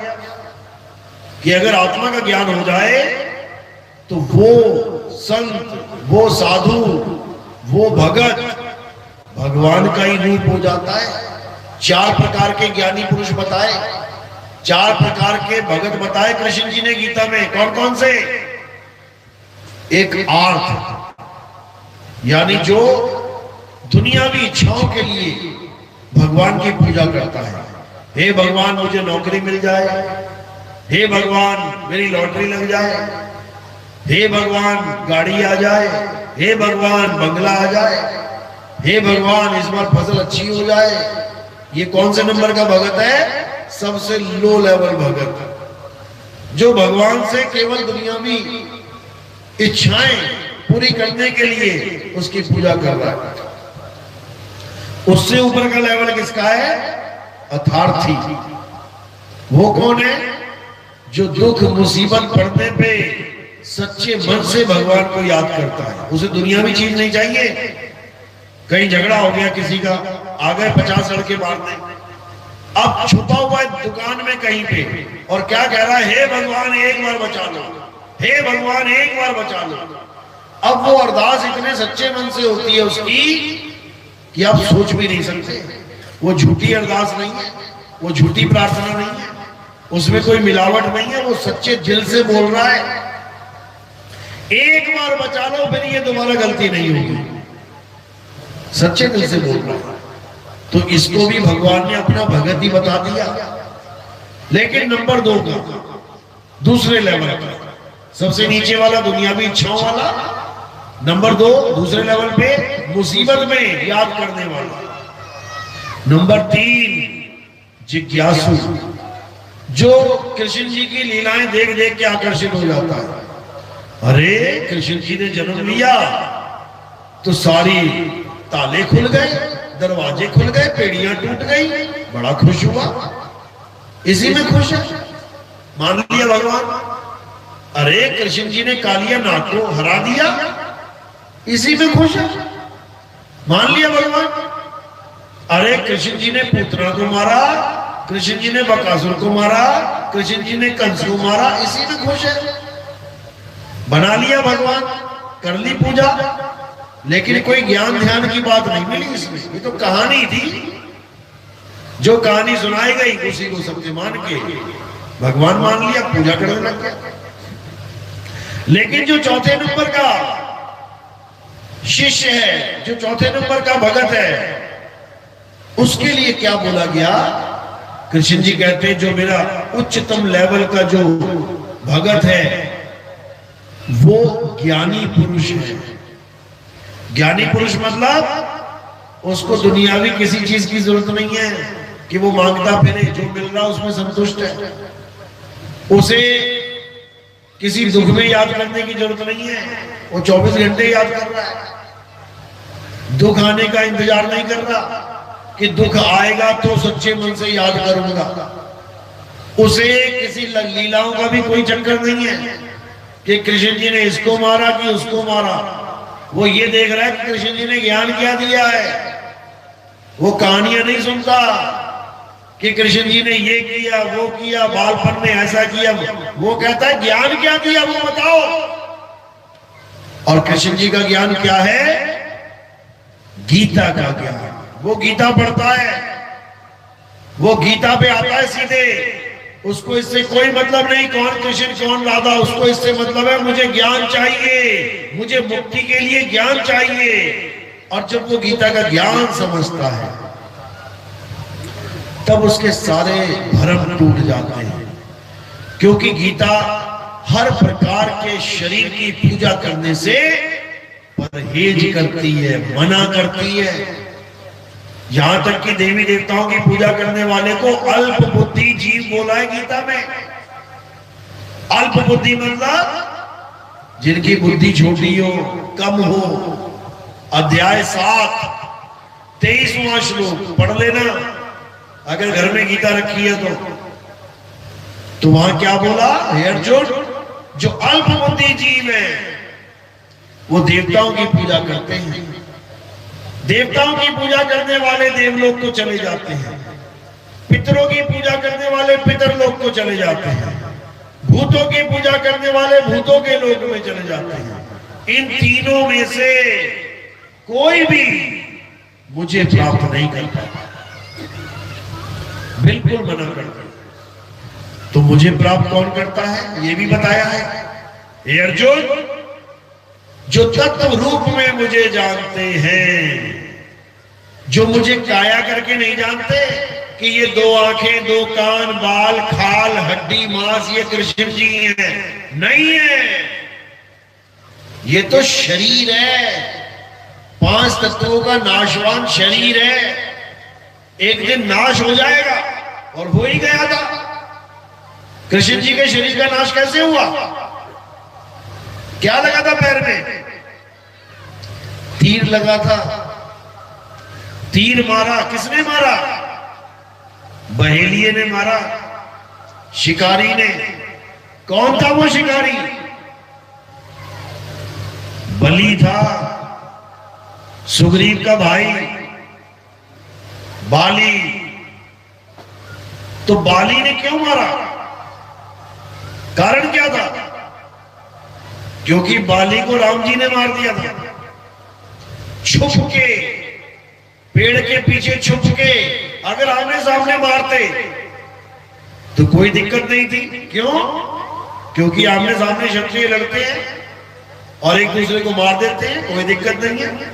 कि अगर आत्मा का ज्ञान हो जाए तो वो संत, वो साधु, वो भगत भगवान का ही रूप हो जाता है। 4 प्रकार के ज्ञानी पुरुष बताए, 4 प्रकार के भगत बताए कृष्ण जी ने गीता में। कौन कौन से? एक आर्थ, यानी जो दुनियावी इच्छाओं के लिए भगवान की पूजा करता है। हे भगवान मुझे नौकरी मिल जाए, हे भगवान मेरी लॉटरी लग जाए, हे भगवान गाड़ी आ जाए, हे भगवान बंगला आ जाए, हे भगवान इस बार फसल अच्छी हो जाए। ये कौन से नंबर का भगत है? सबसे लो लेवल भगत, जो भगवान से केवल दुनियावी इच्छाएं पूरी करने के लिए उसकी पूजा कर रहा है। उससे ऊपर का लेवल किसका है? अथार्थी। वो कौन है? जो दुख मुसीबत पड़ने पे सच्चे मन से भगवान को याद करता है। उसे दुनियावी चीज नहीं चाहिए। कहीं झगड़ा हो गया किसी का, आ गए 50 लड़के मारने, अब छुपा हुआ है दुकान में कहीं पे और क्या कह रहा है? हे भगवान एक बार बचा लो, हे भगवान एक बार बचा लो। अब वो अरदास इतने सच्चे मन से होती है उसकी कि आप सोच भी नहीं सकते। वो झूठी अरदास नहीं है, वो झूठी प्रार्थना नहीं है, उसमें कोई मिलावट नहीं है। वो सच्चे दिल से बोल रहा है, एक बार बचा लो, फिर ये दोबारा गलती नहीं होगी। सच्चे दिल से बोल रहा है। तो इसको भी भगवान ने अपना भगत ही बता दिया। लेकिन नंबर 2 का, दूसरे लेवल का, सबसे नीचे वाला दुनियावी इच्छाओं वाला, नंबर 2 दूसरे लेवल पे मुसीबत में याद करने वाला, नंबर 3 जिज्ञासु, जो कृष्ण जी की लीलाएं देख देख के आकर्षित हो जाता है। अरे कृष्ण जी ने जन्म लिया तो सारी ताले खुल गए, दरवाजे खुल गए, पेड़ियां टूट गई, बड़ा खुश हुआ, इसी में खुश है, मान लिया भगवान। अरे कृष्ण जी ने कालिया नाग को हरा दिया, इसी में खुश है, मान लिया भगवान। अरे कृष्ण जी ने पूतना को मारा, कृष्ण जी ने बकासुर को मारा, कृष्ण जी ने कंस को मारा, इसी में खुश है, बना लिया भगवान, कर ली पूजा। लेकिन कोई ज्ञान ध्यान की बात नहीं मिली इसमें। ये तो कहानी थी, जो कहानी सुनाई गई उसी को सबके मान के भगवान मान लिया, पूजा करने लग गया। लेकिन जो चौथे नंबर का शिष्य है, जो चौथे नंबर का भगत है, उसके लिए क्या बोला गया? कृष्ण जी कहते हैं, जो मेरा उच्चतम लेवल का जो भगत है वो ज्ञानी पुरुष है। ज्ञानी पुरुष मतलब उसको दुनियावी किसी चीज की जरूरत नहीं है कि वो मांगता फिरे, जो मिल रहा उसमें संतुष्ट है। उसे किसी दुख में याद करने की जरूरत नहीं है, वो 24 घंटे याद कर रहा है। दुख आने का इंतजार नहीं कर रहा कि दुख आएगा तो सच्चे मन से याद करूंगा। उसे किसी लीलाओं का भी कोई चक्कर नहीं है कि कृष्ण जी ने इसको मारा कि उसको मारा। वो ये देख रहा है कि कृष्ण जी ने ज्ञान क्या दिया है। वो कहानियां नहीं सुनता कि कृष्ण जी ने ये किया, वो किया, बालपन में ऐसा किया। वो कहता है ज्ञान क्या दिया वो बताओ। और कृष्ण जी का ज्ञान क्या है? गीता का ज्ञान। वो गीता पढ़ता है, वो गीता पे आता है सीधे। उसको इससे कोई मतलब नहीं कौन कृष्ण कौन राधा, उसको इससे मतलब है मुझे ज्ञान चाहिए, मुझे मुक्ति के लिए ज्ञान चाहिए। और जब वो गीता का ज्ञान समझता है तब उसके सारे भ्रम टूट जाते हैं, क्योंकि गीता हर प्रकार के शरीर की पूजा करने से परहेज करती है, मना करती है। यहां तक कि देवी देवताओं की पूजा करने वाले को अल्प बुद्धि जीव बोला है गीता में। अल्प बुद्धि मतलब जिनकी बुद्धि छोटी हो, कम हो। अध्याय 7 23वां श्लोक पढ़ लेना अगर घर में गीता रखी है तो वहां क्या बोला? हे अर्जुन, जो अल्प बुद्धि जीव है वो देवताओं की पूजा करते हैं। देवताओं की पूजा करने वाले देवलोक को चले जाते हैं, पितरों की पूजा करने वाले पितरलोक को चले जाते हैं, भूतों की पूजा करने वाले भूतों के लोक में चले जाते हैं। इन तीनों में से कोई भी मुझे प्राप्त नहीं कर पाता, बिल्कुल मना करता। तो मुझे प्राप्त कौन करता है ये भी बताया है। हे अर्जुन, जो तत्व रूप में मुझे जानते हैं, जो मुझे काया करके नहीं जानते कि ये 2 आंखें, 2 कान, बाल, खाल, हड्डी, मांस ये कृष्ण जी हैं, नहीं है। ये तो शरीर है, 5 तत्वों का नाशवान शरीर है, एक दिन नाश हो जाएगा और हो ही गया था। कृष्ण जी के शरीर का नाश कैसे हुआ? क्या लगा था पैर में? तीर लगा था। तीर मारा, किसने मारा? बहेलिये ने मारा, शिकारी ने। कौन था वो शिकारी? बलि था, सुग्रीव का भाई बाली। तो बाली ने क्यों मारा? कारण क्या था? क्योंकि बाली को राम जी ने मार दिया था, छुप के, पेड़ के पीछे छुप के। अगर आमने सामने मारते तो कोई दिक्कत नहीं थी। क्यों? क्योंकि आमने सामने क्षत्रिय लड़ते हैं और एक दूसरे को मार देते हैं, कोई दिक्कत नहीं है।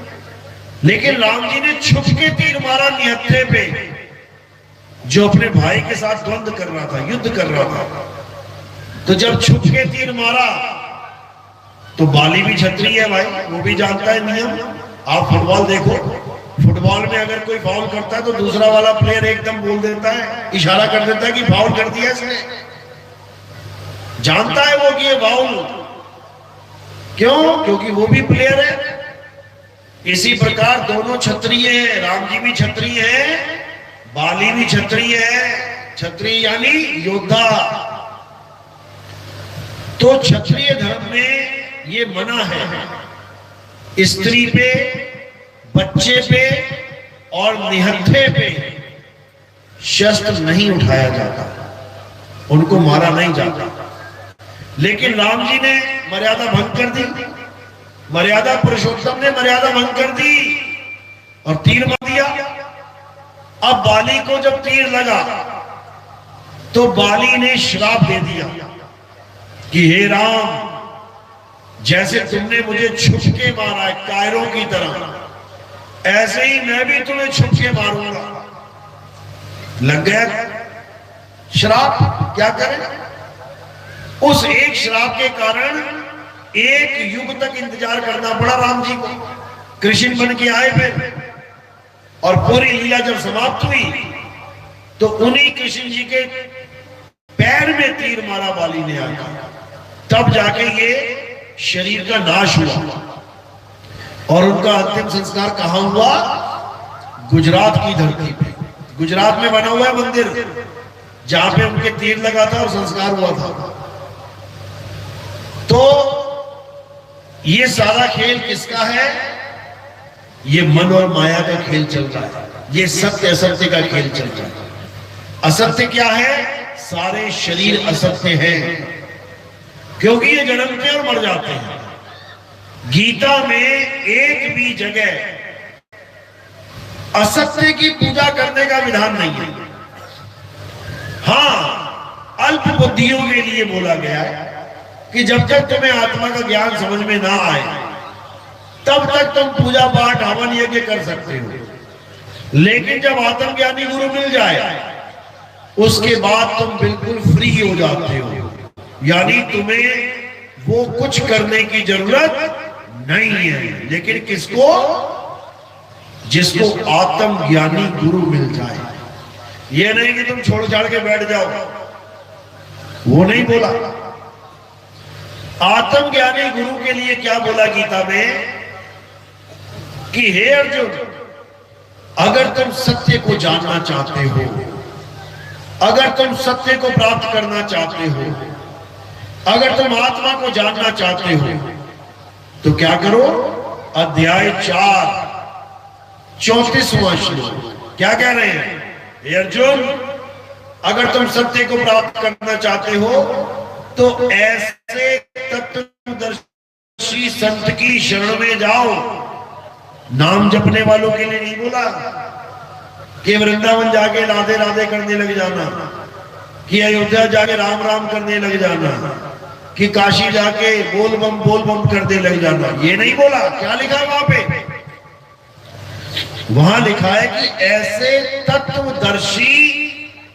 लेकिन राम जी ने छुप के तीर मारा निहत्थे पे, जो अपने भाई के साथ द्वंद्व कर रहा था, युद्ध कर रहा था। तो जब छुप के तीर मारा तो बाली भी क्षत्रिय है भाई, वो भी जानता है नियम। आप फुटबॉल देखो, फुटबॉल में अगर कोई फाउल करता है तो दूसरा वाला प्लेयर एकदम बोल देता है, इशारा कर देता है कि फाउल कर दिया इसने। जानता है वो कि ये फाउल। क्यों? क्योंकि वो भी प्लेयर है। इसी प्रकार दोनों क्षत्रिय हैं, राम जी भी क्षत्रिय है, बाली भी क्षत्रिय है। क्षत्रिय यानी योद्धा। तो क्षत्रिय धर्म में ये मना है, स्त्री पे, बच्चे पे और निहत्थे पे शस्त्र नहीं उठाया जाता, उनको मारा नहीं जाता। लेकिन राम जी ने मर्यादा भंग कर दी, मर्यादा पुरुषोत्तम ने मर्यादा भंग कर दी और तीर मार दिया। अब बाली को जब तीर लगा तो बाली ने श्राप दे दिया कि हे राम, जैसे तुमने मुझे छुप के मारा है कायरों की तरह, ऐसे ही मैं भी तुम्हें छुप के मारूंगा। लग गया श्राप। क्या करें? उस एक श्राप के कारण 1 युग तक इंतजार करना पड़ा राम जी को। कृष्ण बन के आए फिर, और पूरी लीला जब समाप्त हुई तो उन्हीं कृष्ण जी के पैर में तीर मारा बाली ने आकर, तब जाके ये शरीर का नाश हुआ। और उनका अंतिम संस्कार कहां हुआ? गुजरात की धरती पे। गुजरात में बना हुआ है मंदिर जहां पे उनके तीर लगा था और संस्कार हुआ था। तो ये सारा खेल किसका है? ये मन और माया का खेल चल रहा है। ये सत्य असत्य का खेल चल रहा है। असत्य क्या है? सारे शरीर असत्य हैं, क्योंकि ये जन्मते और मर जाते हैं। गीता में एक भी जगह असत्य की पूजा करने का विधान नहीं है। हां, अल्प बुद्धियों के लिए बोला गया है कि जब तक तुम्हें आत्मा का ज्ञान समझ में ना आए तब तक तुम पूजा पाठ हवन यज्ञ कर सकते हो। लेकिन जब आत्मज्ञानी गुरु मिल जाए उसके बाद तुम बिल्कुल फ्री हो जाते हो, यानी तुम्हें वो कुछ करने की जरूरत नहीं है। लेकिन किसको? जिसको आत्मज्ञानी गुरु मिल जाए। ये नहीं कि तुम छोड़ छाड़ के बैठ जाओ, वो नहीं बोला। आत्मज्ञानी गुरु के लिए क्या बोला गीता में कि हे अर्जुन, अगर तुम सत्य को जानना चाहते हो, अगर तुम सत्य को प्राप्त करना चाहते हो, अगर तुम आत्मा को जानना चाहते हो तो क्या करो? अध्याय 4 34वां श्लोक क्या कह रहे हैं? हे अर्जुन, अगर तुम सत्य को प्राप्त करना चाहते हो तो ऐसे तत्वदर्शी संत की शरण में जाओ। नाम जपने वालों के लिए नहीं बोला कि वृंदावन जाके राधे राधे करने लग जाना, कि अयोध्या जाके राम राम करने लग जाना, कि काशी जाके बोल बम करने लग जाना। ये नहीं बोला। क्या लिखा है वहां पे? वहां लिखा है कि ऐसे तत्वदर्शी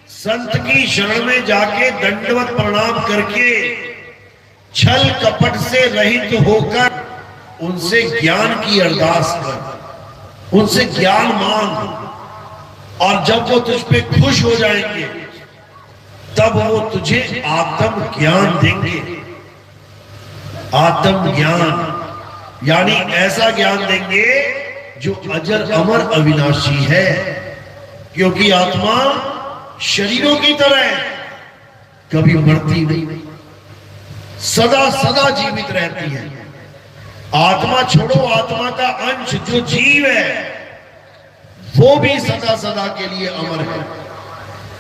संत की शरण में जाके दंडवत प्रणाम करके छल कपट से रहित होकर उनसे ज्ञान की अरदास कर, उनसे ज्ञान मांग, और जब वो तुझ पे खुश हो जाएंगे तब वो तुझे आत्म ज्ञान देंगे। आत्म ज्ञान यानी ऐसा ज्ञान देंगे जो अजर अमर अविनाशी है, क्योंकि आत्मा शरीरों की तरह कभी मरती नहीं, सदा सदा जीवित रहती है। आत्मा छोड़ो, आत्मा का अंश जो जीव है वो भी सदा सदा के लिए अमर है।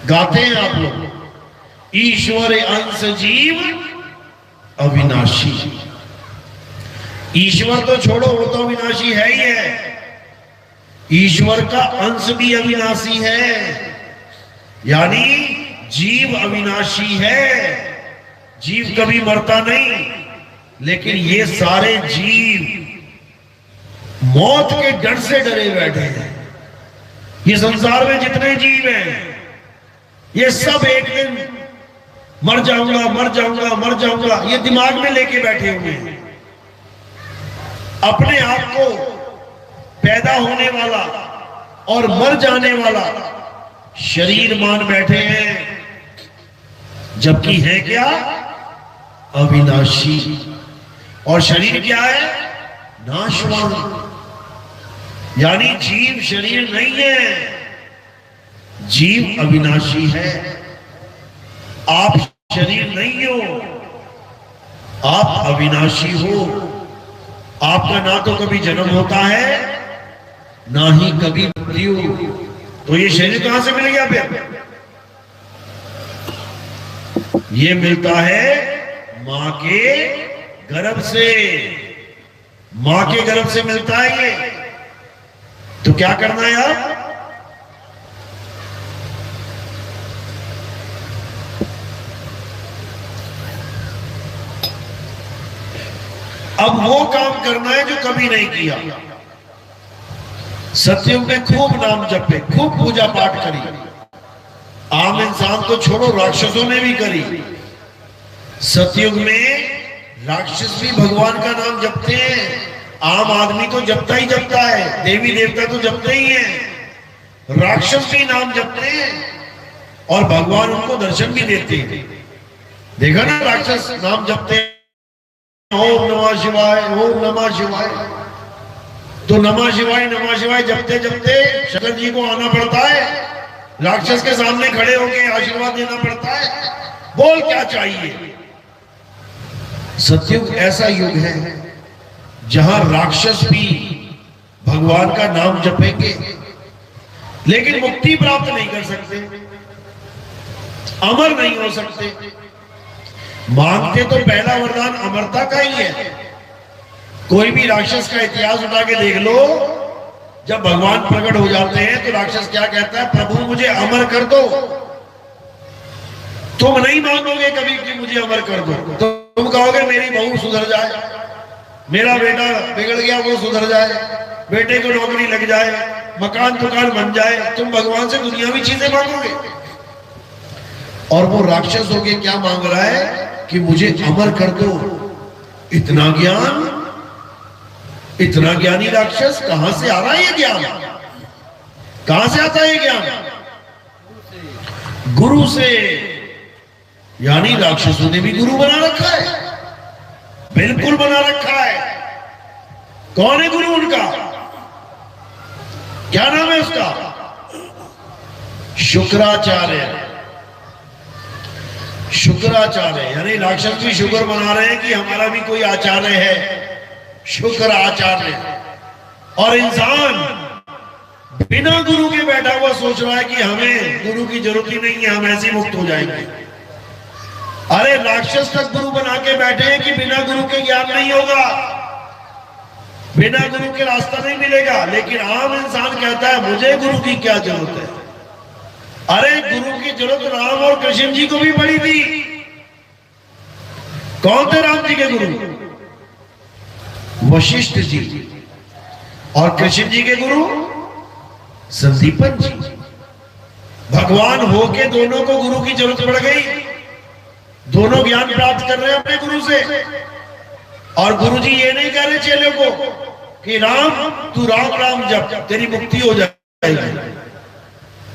गाते हैं आप लोग, ईश्वर अंश जीव अविनाशी। ईश्वर तो छोड़ो, वो तो अविनाशी है ही है, ईश्वर का अंश भी अविनाशी है, यानी जीव अविनाशी है। जीव कभी मरता नहीं, लेकिन ये सारे जीव मौत के डर से डरे बैठे हैं। ये संसार में जितने जीव हैं ये सब एक दिन मर जाऊंगा, मर जाऊंगा, मर जाऊंगा, ये दिमाग में लेके बैठे हुए हैं। अपने आप को पैदा होने वाला और मर जाने वाला शरीर मान बैठे हैं, जबकि है क्या? अविनाशी। और शरीर क्या है? नाशवान। यानी जीव शरीर नहीं है, जीव अविनाशी है। आप शरीर नहीं हो, आप अविनाशी हो। आपका ना तो कभी जन्म होता है, ना ही कभी मृत्यु। तो ये शरीर कहां से मिल गया फिर? ये मिलता है मां के गर्भ से। मां के गर्भ से मिलता है ये। तो क्या करना है आप? अब वो काम करना है जो कभी नहीं किया। सतयुग में खूब नाम जपे, खूब पूजा पाठ करी। आम इंसान तो छोड़ो, राक्षसों ने भी करी। सतयुग में राक्षस भी भगवान का नाम जपते हैं। आम आदमी तो जपता ही जपता है, देवी देवता तो जपते ही हैं, राक्षस भी नाम जपते हैं और भगवान उनको दर्शन भी देते हैं। देखा ना, राक्षस नाम जपते हैं, ओम नमः शिवाय, ओम नमः शिवाय। तो नमः शिवाय जपते जपते शंकर जी को आना पड़ता है, राक्षस के सामने खड़े होकर आशीर्वाद देना पड़ता है। बोल क्या चाहिए? सतयुग ऐसा युग है जहां राक्षस भी भगवान का नाम जपेंगे, लेकिन मुक्ति प्राप्त नहीं कर सकते, अमर नहीं हो सकते। मांगते तो पहला वरदान अमरता का ही है। कोई भी राक्षस का इतिहास उठा के देख लो, जब भगवान प्रकट हो जाते हैं तो राक्षस क्या कहता है? प्रभु मुझे अमर कर दो। तुम नहीं मांगोगे कभी कि मुझे अमर कर दो, तुम कहोगे मेरी बहू सुधर जाए, मेरा बेटा बिगड़ गया वो सुधर जाए, बेटे को नौकरी लग जाए, मकान दुकान बन जाए। तुम भगवान से दुनियावी चीजें मांगोगे। और वो राक्षस होके क्या मांग रहा है? कि मुझे अमर कर दो। इतना ज्ञान, इतना ज्ञानी राक्षस कहां से आ रहा है? ये ज्ञान कहां से आता है? ये ज्ञान गुरु से। यानी राक्षसों ने भी गुरु बना रखा है, बिल्कुल बना रखा है। कौन है गुरु उनका? क्या नाम है उसका? शुक्राचार्य। शुक्राचार्य यानी राक्षस भी शुक्र बना रहे हैं कि हमारा भी कोई आचार्य है, शुक्र आचार्य। और इंसान बिना गुरु के बैठा हुआ सोच रहा है कि हमें गुरु की जरूरत ही नहीं है, हम ऐसे मुक्त हो जाएंगे। अरे राक्षस तक गुरु बना के बैठे हैं कि बिना गुरु के ज्ञान नहीं होगा, बिना गुरु के रास्ता नहीं मिलेगा। लेकिन आम इंसान कहता है मुझे गुरु की क्या जरूरत है? अरे गुरु की जरूरत राम और कृष्ण जी को भी पड़ी थी। कौन थे राम जी के गुरु? वशिष्ठ जी। और कृष्ण जी के गुरु संदीपन जी। भगवान होके दोनों को गुरु की जरूरत पड़ गई, दोनों ज्ञान प्राप्त कर रहे हैं अपने गुरु से। और गुरुजी ये नहीं कह रहे चेले को कि राम तू राम राम जप तेरी मुक्ति हो जाएगी,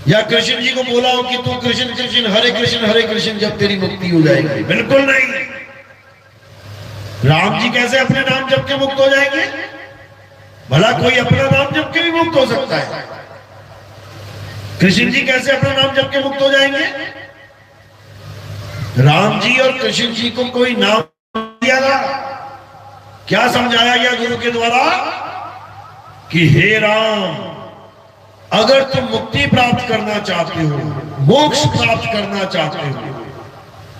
या कृष्ण जी को बोला हो कि तू कृष्ण कृष्ण हरे कृष्ण जब तेरी मुक्ति हो जाएगी। बिल्कुल नहीं। राम जी कैसे अपने नाम जप के मुक्त हो जाएंगे? भला कोई अपना नाम जप के भी मुक्त हो सकता है? कृष्ण जी कैसे अपना नाम जप के मुक्त हो जाएंगे? राम जी और कृष्ण जी को कोई नाम दिया था? क्या समझाया गया गुरु के द्वारा कि हे राम, अगर तुम मुक्ति प्राप्त करना चाहते हो, मोक्ष प्राप्त करना चाहते हो,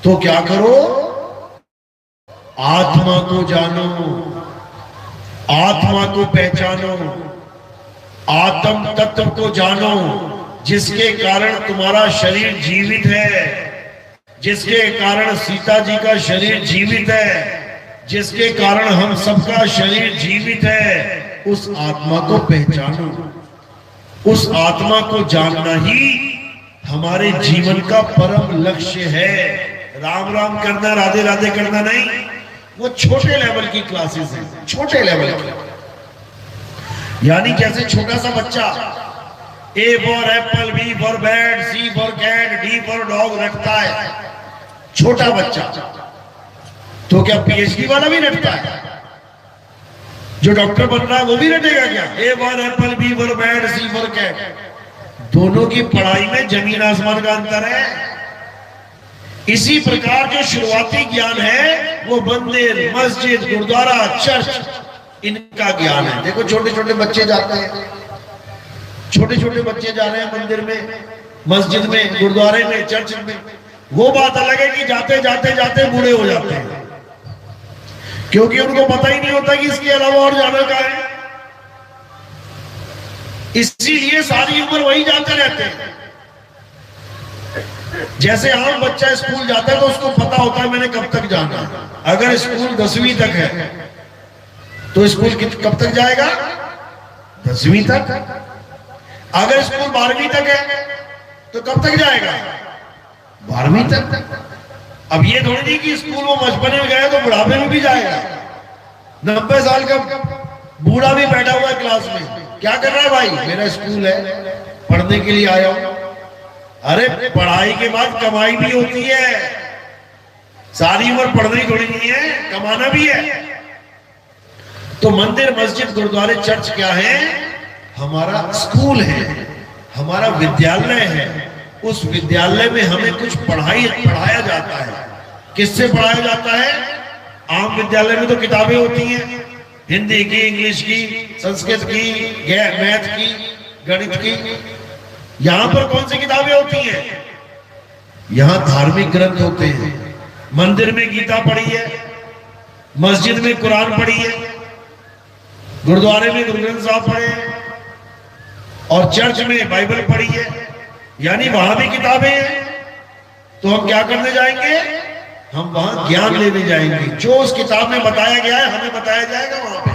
तो क्या करो? आत्मा को जानो, आत्मा को पहचानो, आत्म तत्व को जानो, जिसके कारण तुम्हारा शरीर जीवित है, जिसके कारण सीता जी का शरीर जीवित है, जिसके कारण हम सबका शरीर जीवित है। उस आत्मा को पहचानो। उस आत्मा को जानना ही हमारे जीवन का परम लक्ष्य है। राम राम करना, राधे राधे करना नहीं, वो छोटे लेवल की क्लासेस हैं, छोटे लेवल की। यानी जैसे छोटा सा बच्चा A for apple, B for bat, C for cat, D for dog रटता है, छोटा बच्चा। तो क्या पीएचडी वाला भी रटता है? जो डॉक्टर बन रहा है वो भी रटेगा क्या? A for apple, B for bat, C for cat. दोनों की पढ़ाई में जमीन आसमान का अंतर है। इसी प्रकार जो शुरुआती ज्ञान है वो मंदिर, मस्जिद, गुरुद्वारा, चर्च, इनका ज्ञान है। देखो छोटे छोटे बच्चे जाते हैं, छोटे छोटे बच्चे जा रहे हैं मंदिर में, मस्जिद में, गुरुद्वारे में, चर्च में। वो बात अलग है कि जाते जाते जाते बूढ़े हो जाते हैं, क्योंकि उनको पता ही नहीं होता कि इसके अलावा और जाना का है। इसीलिए सारी उम्र वही जाते रहते हैं। जैसे आम बच्चा स्कूल जाता है तो उसको पता होता है मैंने कब तक जाना है। अगर स्कूल 10वीं तक है तो स्कूल कब तक जाएगा? 10वीं तक। अगर स्कूल 12वीं तक है तो कब तक जाएगा? 12वीं तक। अब ये थोड़ी नहीं कि स्कूल वो बचपने में गया तो बुढ़ापे में भी जाएगा। 90 साल का बूढ़ा भी बैठा हुआ है क्लास में, क्या कर रहा है भाई? मेरा स्कूल है, पढ़ने के लिए आया हूं। अरे पढ़ाई के बाद कमाई भी होती है, सारी उम्र पढ़ना ही थोड़ी नहीं है, कमाना भी है। तो मंदिर, मस्जिद, गुरुद्वारे, चर्च क्या है? हमारा स्कूल है, हमारा विद्यालय है। उस विद्यालय में हमें कुछ पढ़ाया जाता है। किससे पढ़ाया जाता है? आम विद्यालय में तो किताबें होती हैं, हिंदी की, इंग्लिश की, संस्कृत की, मैथ की, गणित की। यहां पर कौन सी किताबें होती हैं? यहां धार्मिक ग्रंथ होते हैं। मंदिर में गीता पढ़ी है, मस्जिद में कुरान पढ़ी है, गुरुद्वारे में गुरु ग्रंथ साहब पढ़े हैं, और चर्च में बाइबल पढ़ी है। यानी वहां भी किताबें हैं। तो हम क्या करने जाएंगे? हम वहां ज्ञान लेने जाएंगे। जो उस किताब में बताया गया है हमें बताया जाएगा वहां पे।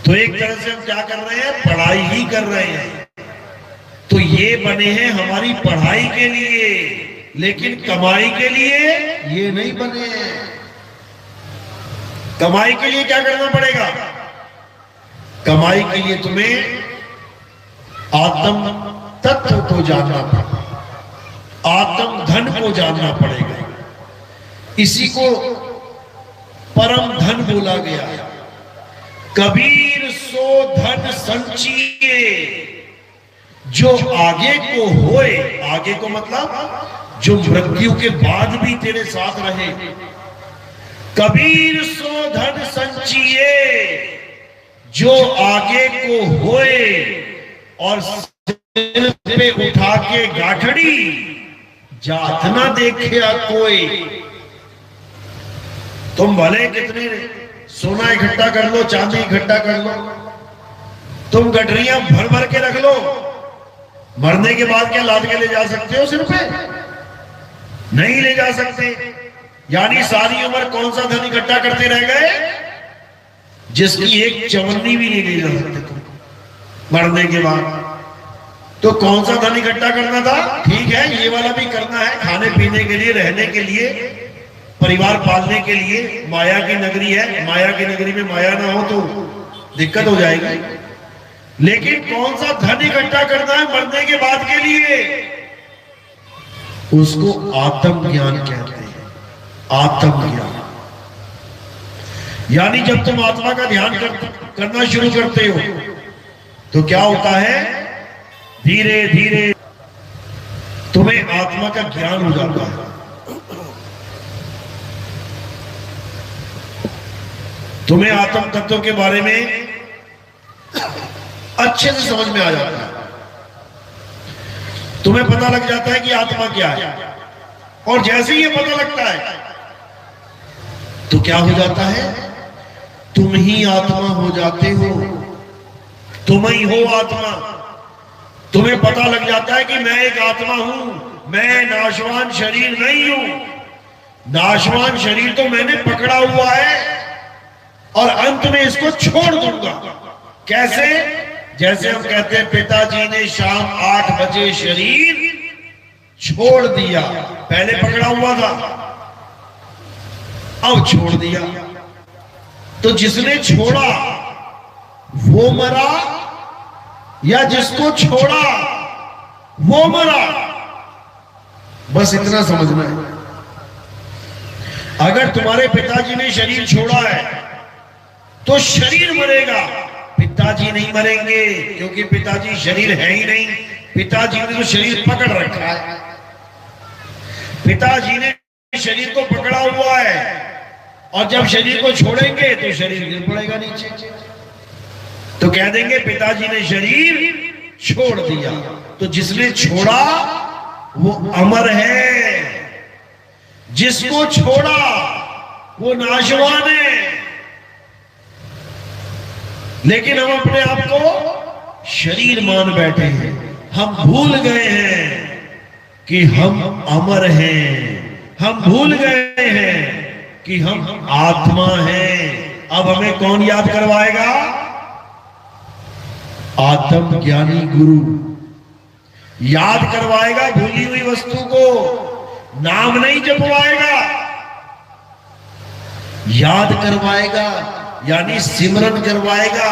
तो एक तरह से हम क्या कर रहे हैं? पढ़ाई ही कर रहे हैं। तो ये बने हैं हमारी पढ़ाई के लिए, लेकिन कमाई के लिए ये नहीं बने हैं। कमाई के लिए क्या करना पड़ेगा? कमाई के लिए तुम्हें आत्म तत्व को जानना पड़ेगा, आत्म धन को जानना पड़ेगा। इसी को परम धन बोला गया। कबीर सो धन संचिए जो आगे को होए। आगे को मतलब जो मृत्यु के बाद भी तेरे साथ रहे। कबीर सो धन संचिए जो आगे को होए, और पे उठा के गाठड़ी जात ना देखिया कोई। तुम भले कितने सोना इकट्ठा कर लो, चांदी इकट्ठा कर लो, तुम गठरियां भर भर के रख लो, मरने के बाद क्या लाद के ले जा सकते हो सिर पे? नहीं ले जा सकते। यानी सारी उम्र कौन सा धन इकट्ठा करते रह गए? जिसकी एक चवन्नी भी नहीं ले जा सकते तुम मरने के बाद। तो कौन सा धन इकट्ठा करना था? ठीक है, ये वाला भी करना है, खाने पीने के लिए, रहने के लिए, परिवार पालने के लिए माया की नगरी है, माया की नगरी में माया ना हो तो दिक्कत हो जाएगी। लेकिन कौन सा धन इकट्ठा करना है मरने के बाद के लिए, उसको आत्म ज्ञान कहते हैं। आत्म ज्ञान यानी जब तुम आत्मा का ध्यान करना शुरू करते हो तो क्या होता है, धीरे धीरे तुम्हें आत्मा का ज्ञान हो जाता है। तुम्हें आत्म तत्व के बारे में अच्छे से समझ में आ जाता है। तुम्हें पता लग जाता है कि आत्मा क्या है, और जैसे ही ये पता लगता है तो क्या हो जाता है, तुम ही आत्मा हो जाते हो। तुम ही हो आत्मा। तुम्हें पता लग जाता है कि मैं एक आत्मा हूं, मैं नाशवान शरीर नहीं हूं। नाशवान शरीर तो मैंने पकड़ा हुआ है और अंत में इसको छोड़ दूंगा। कैसे? जैसे हम कहते हैं पिताजी ने शाम 8 बजे शरीर छोड़ दिया, पहले पकड़ा हुआ था अब छोड़ दिया। तो जिसने छोड़ा वो मरा या जिसको छोड़ा वो मरा? बस इतना समझना है। अगर तुम्हारे पिताजी ने शरीर छोड़ा है तो शरीर मरेगा, पिताजी नहीं मरेंगे, क्योंकि पिताजी शरीर है ही नहीं। पिताजी ने तो शरीर पकड़ रखा है। पिताजी ने शरीर को पकड़ा हुआ है और जब शरीर को छोड़ेंगे तो शरीर गिर पड़ेगा नीचे। तो कह देंगे पिताजी ने शरीर छोड़ दिया। तो जिसने छोड़ा वो अमर है, जिसको छोड़ा वो नाशवान है। लेकिन हम अपने आप को शरीर मान बैठे हैं। हम भूल गए हैं कि हम अमर हैं। हम भूल गए हैं कि हम आत्मा हैं। अब हमें कौन याद करवाएगा? आत्म ज्ञानी गुरु याद करवाएगा भूली हुई वस्तु को। नाम नहीं जपवाएगा, याद करवाएगा, यानी सिमरन करवाएगा।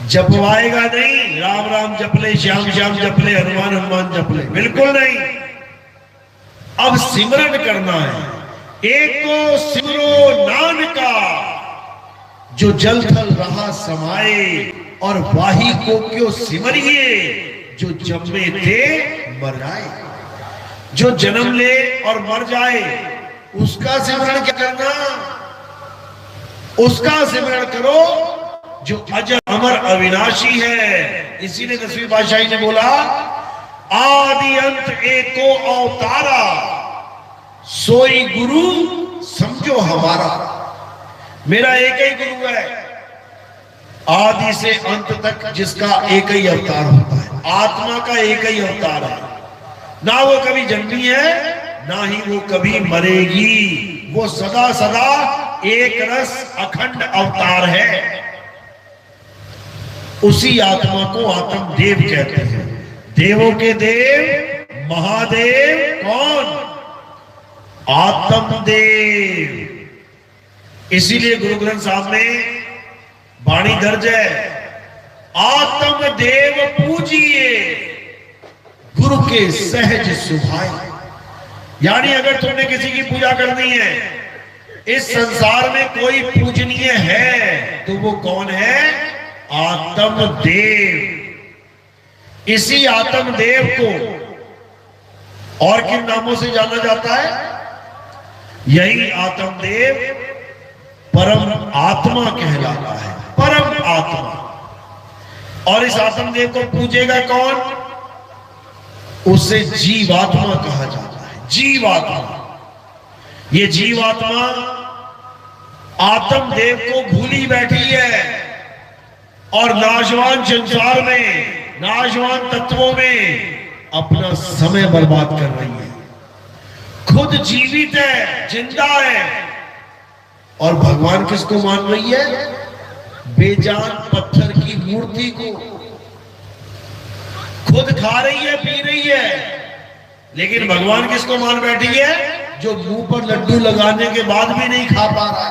जपवाएगा नहीं, राम राम जपले, श्याम श्याम जपले, हनुमान हनुमान जपले, बिल्कुल नहीं। अब सिमरन करना है। एक को सिमरो नानका जो जल थल रहा समाए, और वाही को क्यों सिमरिए जो जन्मे थे मर जाए। जो जन्म ले और मर जाए उसका सिमरन क्या करना? उसका सिमरन करो जो अजर अमर अविनाशी है। इसीलिए 10वीं पातशाही ने बोला, आदि अंत एको अवतारा, सोई गुरु समझो हमारा। मेरा एक ही गुरु है, आदि से अंत तक, जिसका एक ही अवतार होता है। आत्मा का एक ही अवतार है। ना वो कभी जन्मी है, ना ही वो कभी मरेगी। वो सदा सदा एक रस अखंड अवतार है। उसी आत्मा को आत्म देव कहते हैं। देवों के देव महादेव कौन? आत्म देव। इसीलिए गुरु ग्रंथ साहब में वाणी दर्ज है, आत्म देव पूजिए गुरु के सहज सुभाए। यानी अगर तुमने किसी की पूजा करनी है, इस संसार में कोई पूजनीय है तो वो कौन है? आत्म देव। इसी आत्म देव को और किन नामों से जाना जाता है? यही आत्म देव परम आत्मा कहलाता है। परम आत्मा। और इस आत्म देव को पूजेगा कौन? उसे जीवात्मा कहा जाता है। जीवात्मा। ये जीवात्मा आत्म देव को भूली बैठी है और नाशवान संसार में, नाशवान तत्वों में अपना समय बर्बाद कर रही है। खुद जीवित है, जिंदा है, और भगवान किसको मान रही है? बेजान पत्थर की मूर्ति को। खुद खा रही है, पी रही है, लेकिन भगवान किसको मान बैठी है? जो मुंह पर लड्डू लगाने के बाद भी नहीं खा पा रहा।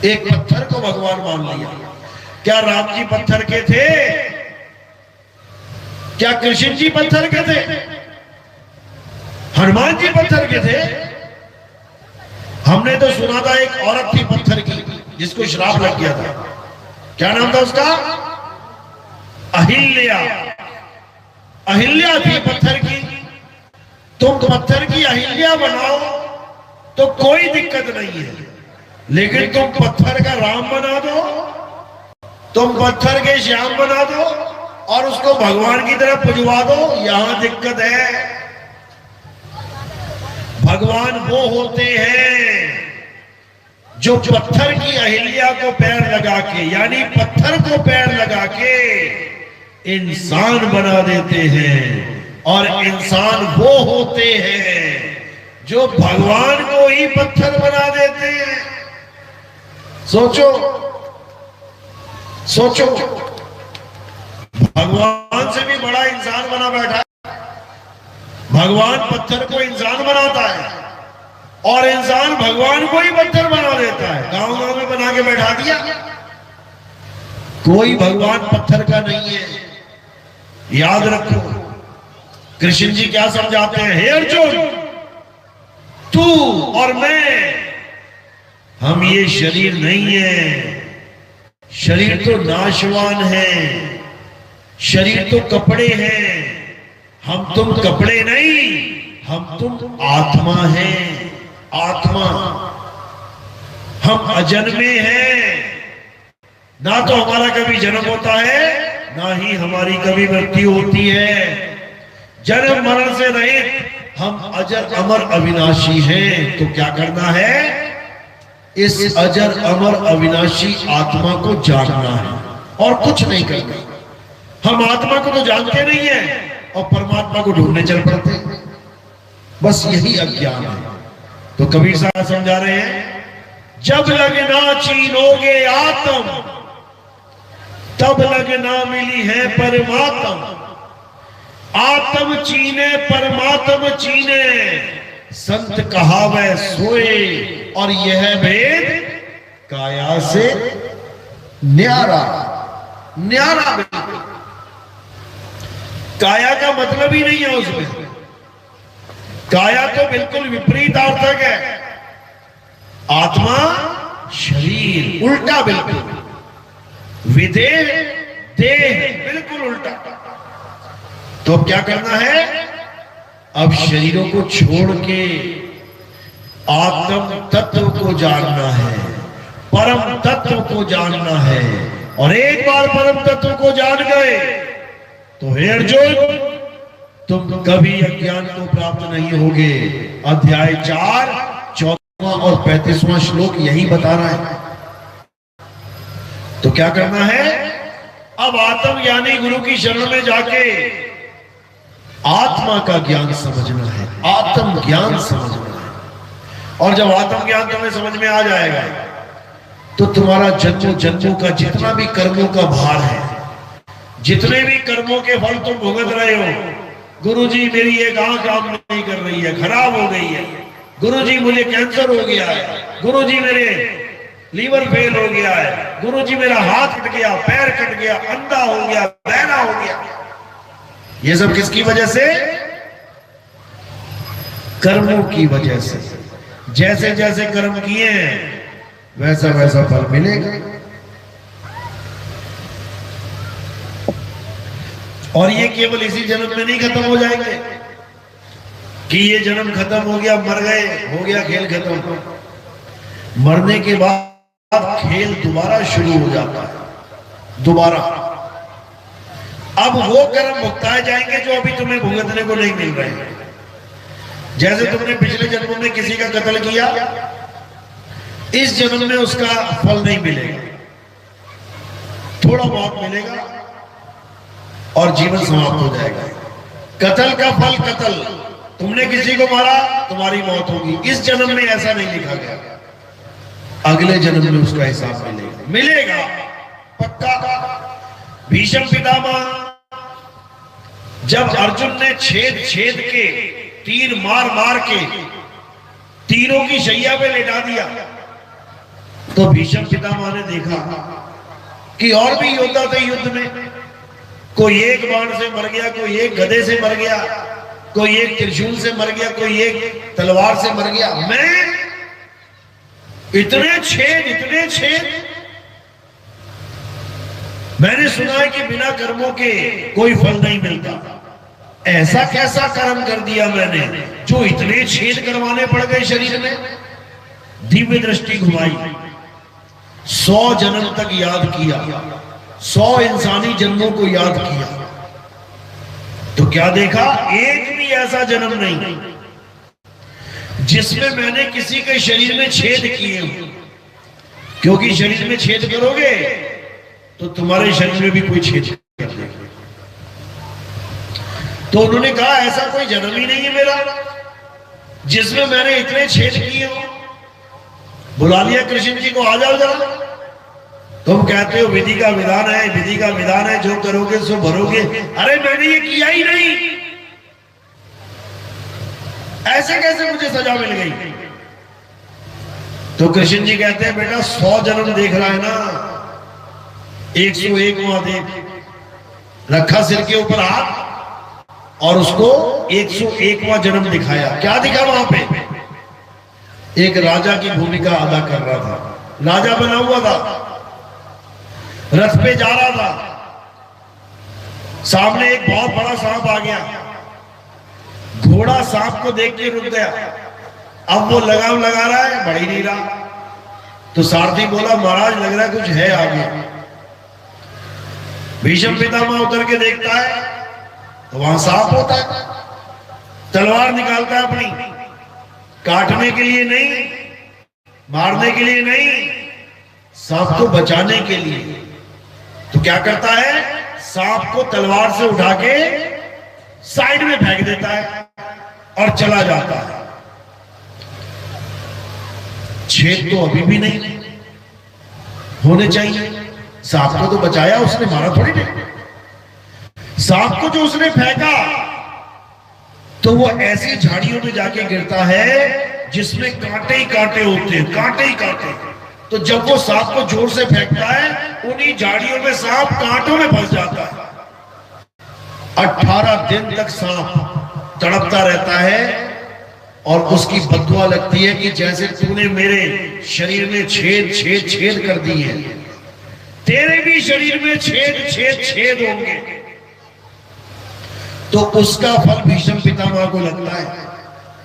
एक पत्थर को भगवान मान लिया। क्या राम जी पत्थर के थे? क्या कृष्ण जी पत्थर के थे? हनुमान जी पत्थर के थे? हमने तो सुना था एक औरत थी पत्थर की, जिसको श्राप लग गया था। क्या नाम था उसका? अहिल्या। अहिल्या थी पत्थर की। तुम पत्थर की अहिल्या बनाओ तो कोई दिक्कत नहीं है, लेकिन तुम पत्थर का राम बना दो, तुम पत्थर के श्याम बना दो और उसको भगवान की तरह पुजवा दो, यहां दिक्कत है। भगवान वो होते हैं जो पत्थर की अहिल्या को पैर लगा के, यानी पत्थर को पैर लगा के इंसान बना देते हैं। और इंसान वो होते हैं जो भगवान को ही पत्थर बना देते हैं। सोचो सोचो, भगवान से भी बड़ा इंसान बना बैठा है। भगवान पत्थर को इंसान बनाता है और इंसान भगवान को ही पत्थर बना देता है। गांव गांव में बना के बैठा दिया। कोई भगवान पत्थर का नहीं है, याद रखो। कृष्ण जी क्या समझाते हैं? हे अर्जुन, तू और मैं, हम ये शरीर नहीं है। शरीर तो नाशवान है, शरीर तो कपड़े हैं। हम तुम कपड़े नहीं, हम तुम आत्मा हैं। आत्मा, हम अजन्मे हैं। ना तो हमारा कभी जन्म होता है, ना ही हमारी कभी मृत्यु होती है। जन्म मरण से रहित हम अजर अमर अविनाशी हैं। तो क्या करना है? इस अजर अमर अविनाशी आत्मा को जानना है और कुछ नहीं करना। हम आत्मा को तो जानते नहीं है और परमात्मा को ढूंढने चल पड़ते हैं। बस यही अज्ञान है। तो कबीर साहब समझा रहे हैं, जब लगना चीनोगे आत्म, तब लगना मिली है परमात्म। आत्म चीने परमात्म चीने, संत कहावै सोए। और यह भेद काया से न्यारा। न्यारा बिल्कुल। काया का मतलब ही नहीं है उसमें। काया तो बिल्कुल विपरीत अर्थक है। आत्मा शरीर, उल्टा बिल्कुल। विदेह देह, बिल्कुल उल्टा। तो अब क्या करना है? अब शरीरों को छोड़ के आत्म तत्व को जानना है, परम तत्व को जानना है। और एक बार परम तत्व को जान गए तो हे अर्जुन, तुम कभी अज्ञान को प्राप्त नहीं होगे। अध्याय 4 14वां और 35वां श्लोक यही बता रहा है। तो क्या करना है? अब आत्म ज्ञानी गुरु की शरण में जाके आत्मा का ज्ञान समझना है, आत्म ज्ञान समझना है। और जब आत्म ज्ञान तुम्हें समझ में आ जाएगा तो तुम्हारा जन्मों जन्मों का जितना भी कर्मों का भार है, जितने भी कर्मों के फल तुम भुगत रहे हो, गुरुजी मेरी एक आंख काम नहीं कर रही है, खराब हो गई है, गुरुजी मुझे कैंसर हो गया है, गुरुजी मेरे लीवर फेल हो गया है, गुरुजी मेरा हाथ कट गया, पैर कट गया, अंधा हो गया, बहरा हो गया। ये सब किसकी वजह से? कर्मों की वजह से। जैसे जैसे कर्म किए हैं वैसा वैसा फल मिलेगा। और ये केवल इसी जन्म में नहीं खत्म हो जाएंगे कि ये जन्म खत्म हो गया, मर गए, हो गया खेल खत्म। मरने के बाद खेल दोबारा शुरू हो जाता है, दोबारा। अब वो कर्म भुगताए जाएंगे जो अभी तुम्हें भुगतने को नहीं मिल रहे हैं। जैसे तुमने पिछले जन्म में किसी का कत्ल किया, इस जन्म में उसका फल नहीं मिलेगा, थोड़ा बहुत मिलेगा और जीवन समाप्त हो जाएगा। कत्ल का फल कत्ल, तुमने किसी को मारा, तुम्हारी मौत होगी। इस जन्म में ऐसा नहीं लिखा गया, अगले जन्म में उसका हिसाब मिलेगा, मिलेगा पक्का। भीष्म पितामह जब अर्जुन ने छेद छेद के तीर मार मार के तीरों की शैया पे लेटा दिया। तो भीष्म पितामह ने देखा कि और भी योद्धा थे युद्ध में, कोई एक बाण से मर गया, कोई एक गदे से मर गया, कोई एक त्रिशूल से मर गया, कोई एक तलवार से मर गया। मैं इतने छेद। मैंने सुना है कि बिना कर्मों के कोई फल नहीं मिलता। ऐसा कैसा कर्म कर दिया मैंने जो इतने छेद करवाने पड़ गए शरीर में? दिव्य दृष्टि घुमाई, 100 जन्म तक याद किया, 100 इंसानी जन्मों को याद किया, तो क्या देखा? एक भी ऐसा जन्म नहीं जिसमें मैंने किसी के शरीर में छेद किए हो। क्योंकि शरीर में छेद करोगे तो तुम्हारे शरीर में भी कोई छेद कर देगा। तो उन्होंने कहा ऐसा कोई जन्म ही नहीं है मेरा जिसमें मैंने इतने छेद किए हो। बुला लिया कृष्ण जी को, आ जाओ जरा। तुम कहते हो विधि का विधान है, विधि का विधान है, जो करोगे सो भरोगे। अरे मैंने ये किया ही नहीं, ऐसे कैसे मुझे सजा मिल गई? तो कृष्ण जी कहते हैं बेटा 100 जन्म देख रहा है ना, 101वां देख। रखा सिर के ऊपर हाथ और उसको 101वां जन्म दिखाया। क्या दिखा वहां पे? एक राजा की भूमिका अदा कर रहा था, राजा बना हुआ था, रथ पे जा रहा था, सामने एक बहुत बड़ा सांप आ गया। घोड़ा सांप को देख के रुक गया। अब वो लगाम लगा रहा है, बढ़ ही नहीं रहा। तो सारथी बोला महाराज लग रहा है कुछ है आगे। भीष्म पितामह उतर के देखता है तो वहां सांप होता है। तलवार निकालता है अपनी, काटने के लिए नहीं, मारने के लिए नहीं, सांप को बचाने के लिए। तो क्या करता है? सांप को तलवार से उठा के साइड में फेंक देता है और चला जाता है। छेद तो अभी भी नहीं होने चाहिए। सांप को तो बचाया उसने, मारा थोड़ी नहीं। सांप को जो उसने फेंका तो वो ऐसी झाड़ियों में जाके गिरता है जिसमें कांटे ही कांटे होते हैं, कांटे ही कांटे। तो जब वो सांप को जोर से फेंकता है, उन्हीं झाड़ियों में सांप कांटों में फंस जाता है। 18 दिन तक सांप तड़पता रहता है और उसकी बददुआ लगती है कि जैसे तूने मेरे शरीर में छेद छेद छेद कर दिए, तेरे भी शरीर में छेद छेद छेद होंगे। तो उसका फल भीष्म पितामह को लगता है।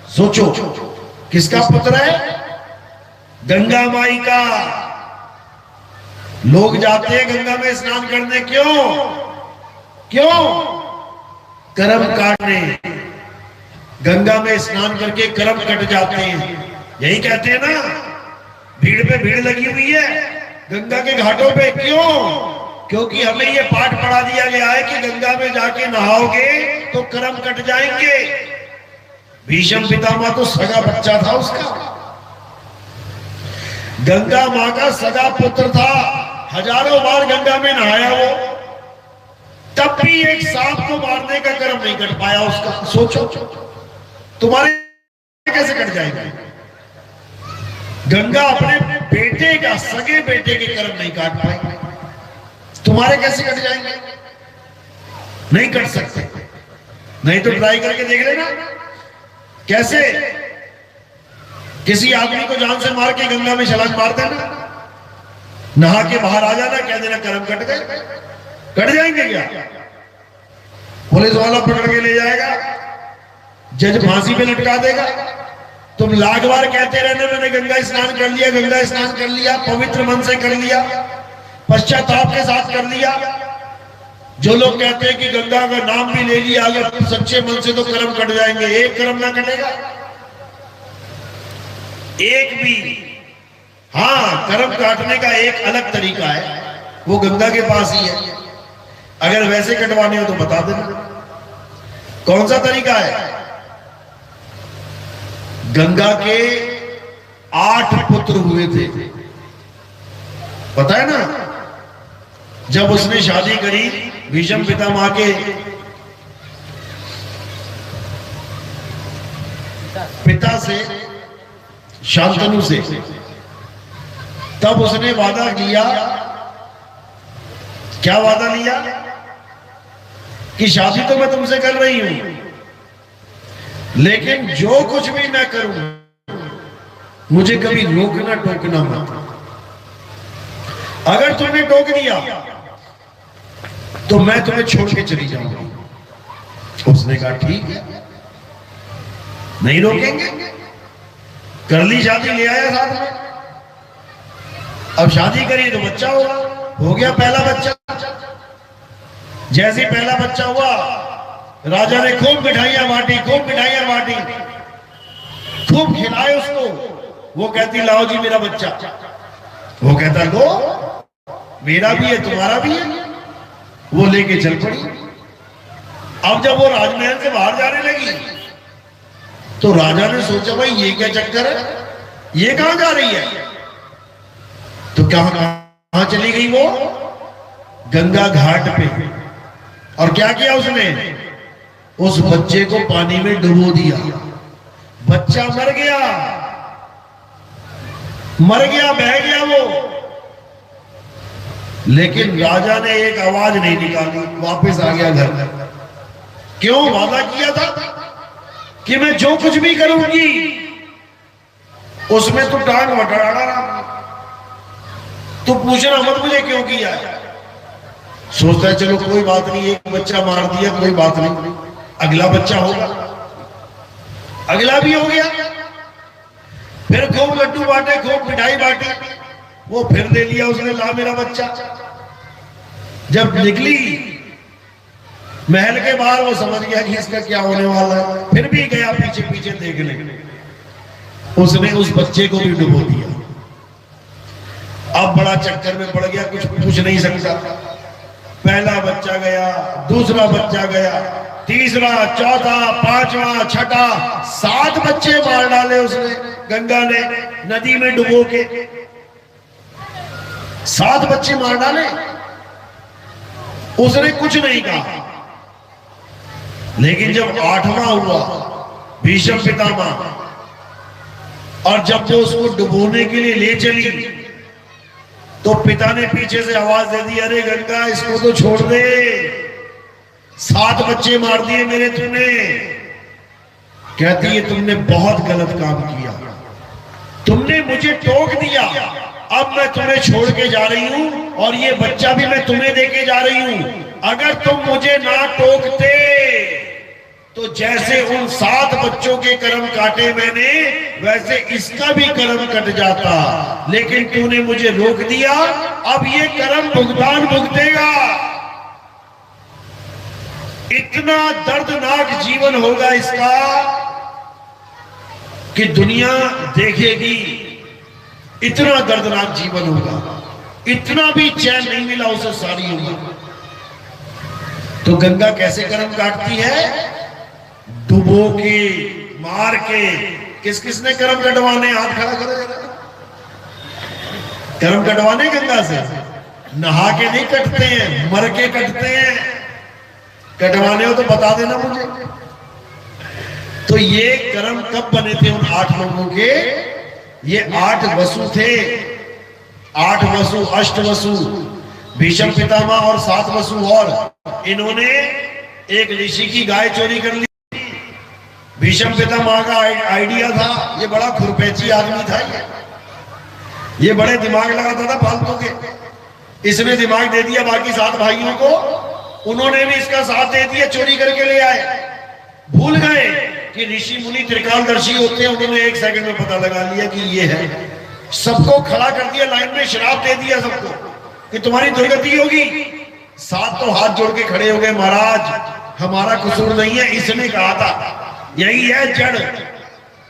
सोचो किसका पुत्र है? गंगा माई का। लोग जाते हैं गंगा में स्नान करने, क्यों? कर्म काटने। गंगा में स्नान करके कर्म कट जाते हैं, यही कहते हैं ना। भीड़ पे भीड़ लगी हुई है गंगा के घाटों पे, क्यों? क्योंकि हमें ये पाठ पढ़ा दिया गया है कि गंगा में जाके नहाओगे तो कर्म कट जाएंगे। भीष्म पितामह तो सगा बच्चा था उसका, गंगा मां का सगा पुत्र था। हजारों बार गंगा में नहाया वो, तब भी एक सांप को मारने का कर्म नहीं कर पाया उसका। सोचो तुम्हारे कैसे कट जाएगा? गंगा अपने बेटे का, सगे बेटे के कर्म नहीं काट पाए, तुम्हारे कैसे कट जाएंगे? नहीं कट सकते। नहीं तो ट्राई करके देख लेना कैसे। किसी आदमी को जान से मार के गंगा में छलांग मार देना, नहा के बाहर आ जाना, कह देना कर्म कट गए। कट जाएंगे क्या? पुलिस वाला पकड़ के ले जाएगा, जज फांसी पे लटका देगा। तुम लाख बार कहते रहने मैंने गंगा स्नान कर लिया, गंगा स्नान कर लिया, पवित्र मन से कर लिया, पश्चाताप के साथ कर लिया। जो लोग कहते हैं कि गंगा का नाम भी ले लिया अगर सच्चे मन से तो कर्म कट जाएंगे, एक कर्म ना कटेगा, एक भी। हाँ, कर्म काटने का एक अलग तरीका है, वो गंगा के पास ही है। अगर वैसे कटवाने हो तो बता देना कौन सा तरीका है। गंगा के 8 पुत्र हुए थे, पता है ना। जब उसने शादी करी भीष्म पितामह के पिता से, शांतनु से। तब उसने वादा किया, क्या वादा लिया कि शादी तो मैं तुमसे कर रही हूं, लेकिन जो कुछ भी मैं करूं मुझे कभी रोकना टोकना मत। अगर तुमने टोक दिया तो मैं तुम्हें छोड़ के चली जाऊंगी। उसने कहा ठीक है, नहीं रोकेंगे। कर ली शादी, ले आया साथ में। अब शादी करी तो बच्चा होगा, हो गया पहला बच्चा। जैसे ही पहला बच्चा हुआ, राजा ने खूब मिठाइयां बांटी, खूब मिठाइयां बांटी, खूब खिलाए उसको। वो कहती लाओ जी मेरा बच्चा। वो कहता लो, मेरा भी है तुम्हारा भी है। वो लेके चल पड़ी। अब जब वो राजमहल से बाहर जाने लगी तो राजा ने सोचा भाई ये क्या चक्कर है, ये कहां जा रही है। तो कहां चली गई वो, गंगा घाट पे। और क्या किया उसने, उस बच्चे को पानी में डुबो दिया। बच्चा मर गया, मर गया, बह गया वो। लेकिन राजा ने एक आवाज नहीं निकाली, वापस आ गया घर। क्यों, वादा किया था कि मैं जो कुछ भी करूंगी उसमें तो टांग अड़ा रहा। तो पूछना मत मुझे क्यों किया। सोचता है चलो कोई बात नहीं, एक बच्चा मार दिया कोई बात नहीं, अगला बच्चा होगा। अगला भी हो गया। फिर खूब लड्डू बांटे, खूब मिठाई बांटी। वो फिर ले लिया उसने, ला मेरा बच्चा। जब निकली महल के बाहर, वो समझ गया कि इसका क्या होने वाला है। फिर भी गया पीछे पीछे देखने, उसने उस बच्चे को भी डुबो दिया। अब बड़ा चक्कर में पड़ गया, कुछ पूछ नहीं सकता। पहला बच्चा गया, दूसरा बच्चा गया, तीसरा, चौथा, पांचवा, छठा, 7 बच्चे मार डाले उसने, गंगा ने नदी में डुबो के। 7 बच्चे मार डाले। उसने कुछ नहीं कहा। लेकिन जब 8वां हुआ, भीष्म पितामह, और जब वो उसको डुबोने के लिए ले चली तो पिता ने पीछे से आवाज दे दी, अरे गंगा इसको तो छोड़ दे, 7 बच्चे मार दिए मेरे तूने। कहती है तुमने बहुत गलत काम किया, तुमने मुझे टोक दिया, अब मैं तुम्हें छोड़ के जा रही हूं और ये बच्चा भी मैं तुम्हें देके जा रही हूं। अगर तुम मुझे ना टोकते तो जैसे उन 7 बच्चों के कर्म काटे मैंने, वैसे इसका भी कर्म कट जाता। लेकिन तूने मुझे रोक दिया, अब ये कर्म भुगतान भुगतेगा। इतना दर्दनाक जीवन होगा इसका कि दुनिया देखेगी। इतना दर्दनाक जीवन होगा, इतना भी चैन नहीं मिला उसे सारी उम्र। तो गंगा कैसे कर्म काटती है, डुबो के, मार के। किस किसने कर्म कटवाने, हाथ खड़ा करो जरा। कर्म कटवाने गंगा से, नहा के नहीं कटते हैं, मर के कटते हैं। कटवाने हो तो बता देना मुझे। तो ये कर्म कब बने थे उन 8 लोगों के, ये 8 वसु थे। 8 वसु, अष्ट वसु, भीष्म पितामह और 7 वसु। और इन्होंने एक ऋषि की गाय चोरी कर ली। भीष्म पितामह का आइडिया था, ये बड़ा खुरपेची आदमी था, ये बड़े दिमाग लगाता था फालतू के। इसने दिमाग दे दिया बाकी 7 भाइयों को, उन्होंने भी इसका साथ दे दिया, चोरी करके ले आए। भूल गए कि ऋषि मुनि त्रिकालदर्शी होते हैं, उन्होंने 1 सेकंड में पता लगा लिया कि ये है। सबको खड़ा कर दिया लाइन में, श्राप दे दिया सबको कि तुम्हारी दुर्गति होगी। 7 तो हाथ जोड़ के खड़े हो गए, महाराज हमारा कसूर नहीं है, इसने कहा था, यही है जड़।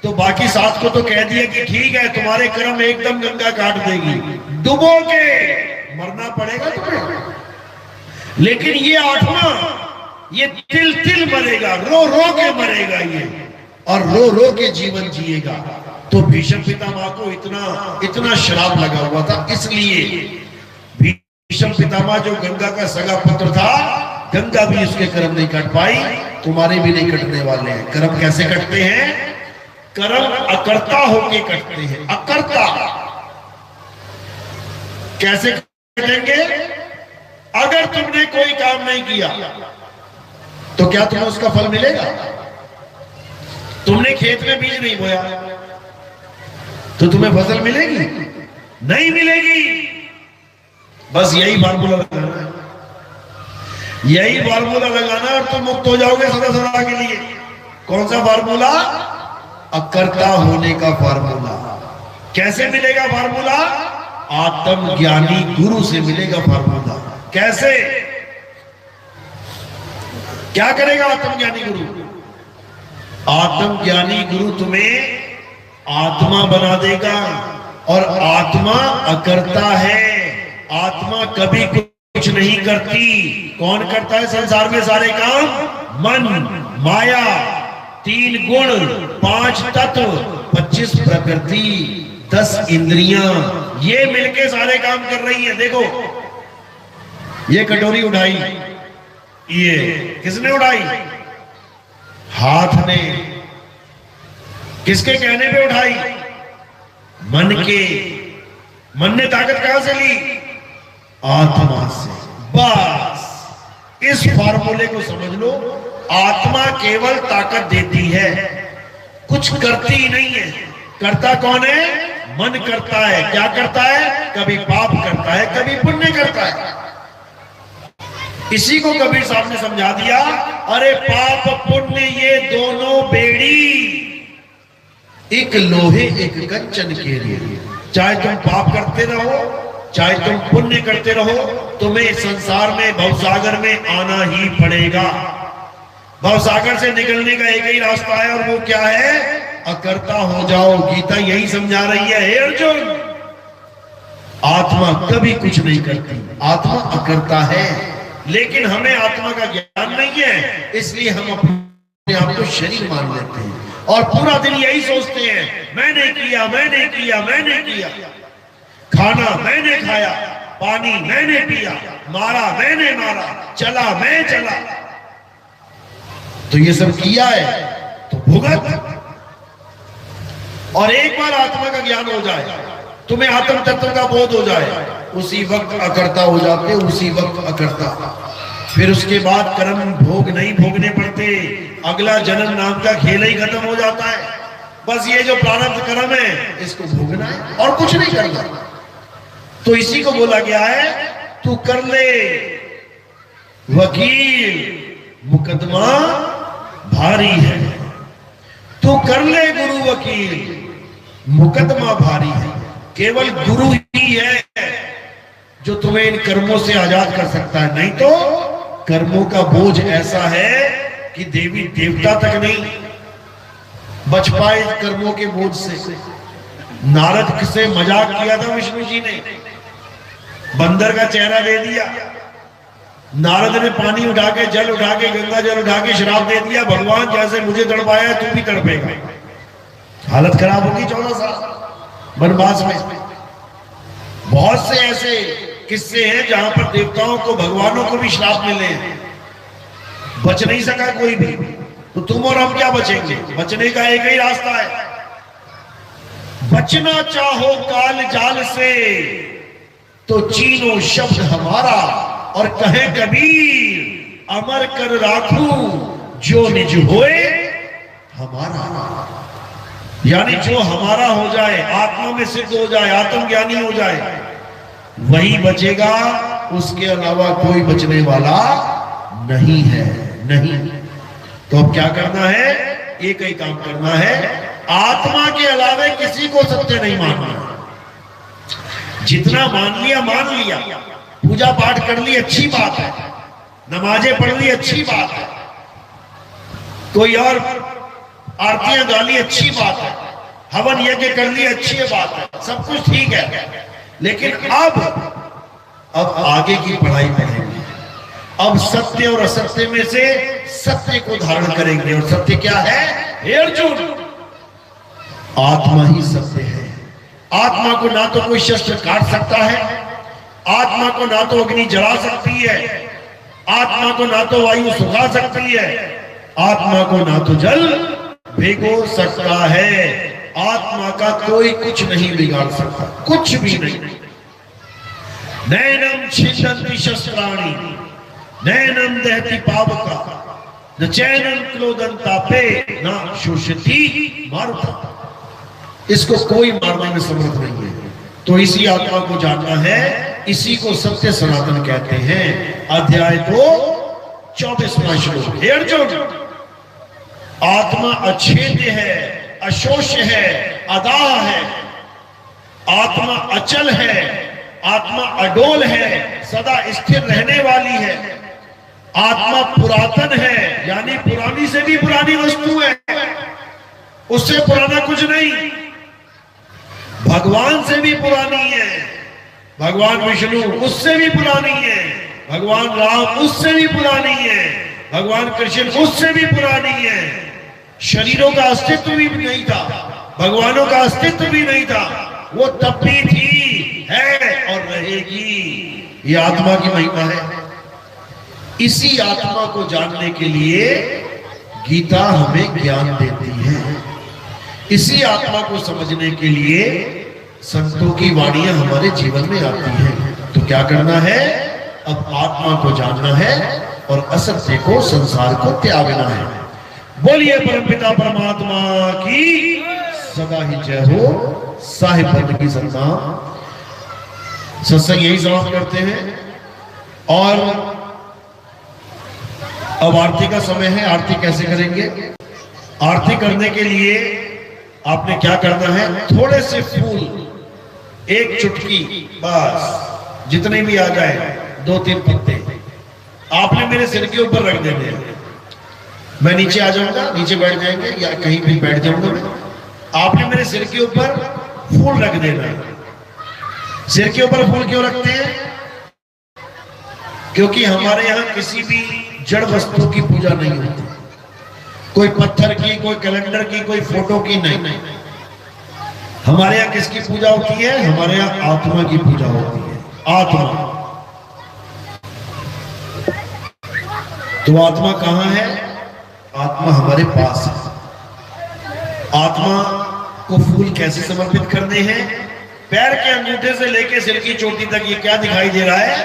तो बाकी 7 को तो कह दिया कि ठीक है, तुम्हारे कर्म एकदम गंगा काट देगी, डुबो के मरना पड़ेगा तुम्हें। लेकिन ये 8वां, ये तिल तिल मरेगा, रो रो के मरेगा ये, और रो रो के जीवन जिएगा। तो भीष्म पितामह को इतना श्राप लगा हुआ था। इसलिए भीष्म पितामह जो गंगा का सगा पुत्र था, गंगा भी उसके कर्म नहीं कट पाई, तुम्हारे भी नहीं कटने वाले हैं। कर्म कैसे कटते हैं, कर्म अकर्ता होके करते हैं। अकर्ता कैसे करेंगे? अगर तुमने कोई काम नहीं किया तो क्या तुम्हें उसका फल मिलेगा? तुमने खेत में बीज नहीं बोया तो तुम्हें फसल मिलेगी? नहीं मिलेगी। बस यही फार्मूला लगाना है, यही फार्मूला लगाना और तुम मुक्त हो जाओगे सदा सदा के लिए। कौन सा फार्मूला? अकर्ता होने का फार्मूला। कैसे मिलेगा फार्मूला? आत्मज्ञानी गुरु से मिलेगा फार्मूला। कैसे? क्या करेगा आत्मज्ञानी गुरु? आत्मज्ञानी गुरु तुम्हें आत्मा बना देगा, और आत्मा अकर्ता है। आत्मा कभी कुछ नहीं करती। कौन करता है संसार में सारे काम? मन, माया, 3 गुण, 5 तत्व, 25 प्रकृति, 10 इंद्रियां, ये मिलके सारे काम कर रही है। देखो, ये कटोरी उठाई, ये किसने उठाई? हाथ ने। किसके कहने पे उठाई? मन के। मन ने ताकत कहां से ली? आत्मा से। बस इस फार्मूले को समझ लो। आत्मा केवल ताकत देती है, कुछ करती ही नहीं है। करता कौन है? मन करता है। क्या करता है? कभी पाप करता है, कभी पुण्य करता है। इसी को कबीर साहब ने समझा दिया, अरे पाप पुण्य ये दोनों बेड़ी एक लोहे एक कंचन के लिए। चाहे तुम पाप करते रहो, चाहे तुम पुण्य करते रहो, तुम्हें संसार में भवसागर में आना ही पड़ेगा। भवसागर से निकलने का एक ही रास्ता है, और वो क्या है? अकर्ता हो जाओ। गीता यही समझा रही है, हे अर्जुन, आत्मा कभी कुछ नहीं करती, आत्मा अकर्ता है। लेकिन हमें आत्मा का ज्ञान नहीं है, इसलिए हम अपने आप को शरीर मान लेते हैं और पूरा दिन यही सोचते हैं, मैंने किया, मैंने किया, मैंने किया। खाना मैंने खाया, पानी मैंने पिया, मारा मैंने मारा, चला मैं चला। तो ये सब किया है तो भुगत। और एक बार आत्मा का ज्ञान हो जाए, तुम्हें आत्म तत्व का बोध हो जाए, उसी वक्त अकर्ता हो जाते, उसी वक्त अकर्ता। फिर उसके बाद कर्म भोग नहीं भोगने पड़ते, अगला जन्म नाम का खेल ही खत्म हो जाता है। बस ये जो प्रारब्ध कर्म है इसको भोगना है और कुछ नहीं करना। तो इसी को बोला गया है, तू कर ले वकील, मुकदमा भारी है। तू कर ले गुरु वकील, मुकदमा भारी है। केवल गुरु ही है जो तुम्हें इन कर्मों से आजाद कर सकता है, नहीं तो कर्मों का बोझ ऐसा है कि देवी देवता तक नहीं बच पाए कर्मों के बोझ से। नारद से मजाक किया था विष्णु जी ने, बंदर का चेहरा दे दिया। नारद ने पानी उठा के, जल उठा के, गंगा जल उठा के श्राप दे दिया, भगवान जैसे मुझे तड़पाया तू भी तड़पेगा। हालत खराब होगी 14 साल वनवास में। बहुत से ऐसे किस्से हैं जहां पर देवताओं को, भगवानों को भी श्राप मिले हैं, बच नहीं सका कोई भी। तो तुम और हम क्या बचेंगे? बचने का एक ही रास्ता है, बचना चाहो काल जाल से तो चीनो शब्द हमारा, और कहे कबीर अमर कर राखूं जो निज होए हमारा। यानी जो हमारा हो जाए, आत्मा में सिद्ध हो जाए, आत्मज्ञानी हो जाए, वही बचेगा, उसके अलावा कोई बचने वाला नहीं है, नहीं। तो अब क्या करना है? एक ही काम करना है, आत्मा के अलावा किसी को सत्य नहीं मानना। जितना मान लिया मान लिया, पूजा पाठ कर ली अच्छी बात है, नमाजें पढ़ ली अच्छी बात है, कोई और आरतियां गाली अच्छी बात है, हवन यज्ञ कर ली अच्छी बात है, सब कुछ ठीक है। लेकिन अब आगे की पढ़ाई करेंगे। अब सत्य और असत्य में से सत्य को धारण करेंगे। और सत्य क्या है? हे अर्जुन, आत्मा ही सत्य है। आत्मा को ना तो कोई शस्त्र काट सकता है, आत्मा को ना तो अग्नि जला सकती है, आत्मा को ना तो वायु सुखा सकती है, आत्मा को ना तो जल भिगो सकता है, आत्मा का कोई कुछ नहीं बिगाड़ सकता, कुछ भी नहीं। नैनम छिन्दन्ति शस्त्राणि नैनम दहति पावका न चैनम क्रोधन्तापे न शोषति मारुता। इसको कोई मारने में समर्थ नहीं है। तो इसी आत्मा को जानना है, इसी को सत्य सनातन कहते हैं। अध्याय 2 24वां श्लोक। हे अर्जुन, आत्मा अछेद्य है, अशोष्य है, अदाह है, आत्मा अचल है, आत्मा अडोल है, सदा स्थिर रहने वाली है, आत्मा पुरातन है, यानी पुरानी से भी पुरानी वस्तु है, उससे पुराना कुछ नहीं, भगवान से भी पुरानी है, भगवान विष्णु उससे भी पुरानी है, भगवान राम उससे भी पुरानी है, भगवान कृष्ण उससे भी पुरानी है। शरीरों का अस्तित्व भी नहीं था, भगवानों का अस्तित्व भी नहीं था, वो तब भी थी, है और रहेगी। ये आत्मा की महिमा है। इसी आत्मा को जानने के लिए गीता हमें ज्ञान देती है। इसी आत्मा को समझने के लिए संतों की वाणियां हमारे जीवन में आती हैं। तो क्या करना है? अब आत्मा को जानना है और असत्य को, संसार को त्यागना है। बोलिए परमपिता परमात्मा की सदा ही जय हो। साहिब पद की सत्संग सत्संग यही समाप्त करते हैं। और अब आरती का समय है। आरती कैसे करेंगे? आरती करने के लिए आपने क्या करना है? थोड़े से फूल, एक चुटकी, बस जितने भी आ जाए, 2-3 पत्ते आपने मेरे सिर के ऊपर रख देने हैं। मैं नीचे आ जाऊंगा, नीचे बैठ जाएंगे या कहीं भी बैठ जाऊंगा मैं। आपने मेरे सिर के ऊपर फूल रख देना है। सिर के ऊपर फूल क्यों रखते हैं? क्योंकि हमारे यहाँ किसी भी जड़ वस्तु की पूजा नहीं होती, कोई पत्थर की, कोई कैलेंडर की, कोई फोटो की नहीं। हमारे यहाँ किसकी पूजा होती है? हमारे यहाँ आत्मा की पूजा होती है। आत्मा। तो आत्मा कहां है? आत्मा हमारे पास है। आत्मा को फूल कैसे समर्पित करने हैं? पैर के अंगूठे से लेकर सिर की चोटी तक ये क्या दिखाई दे रहा है?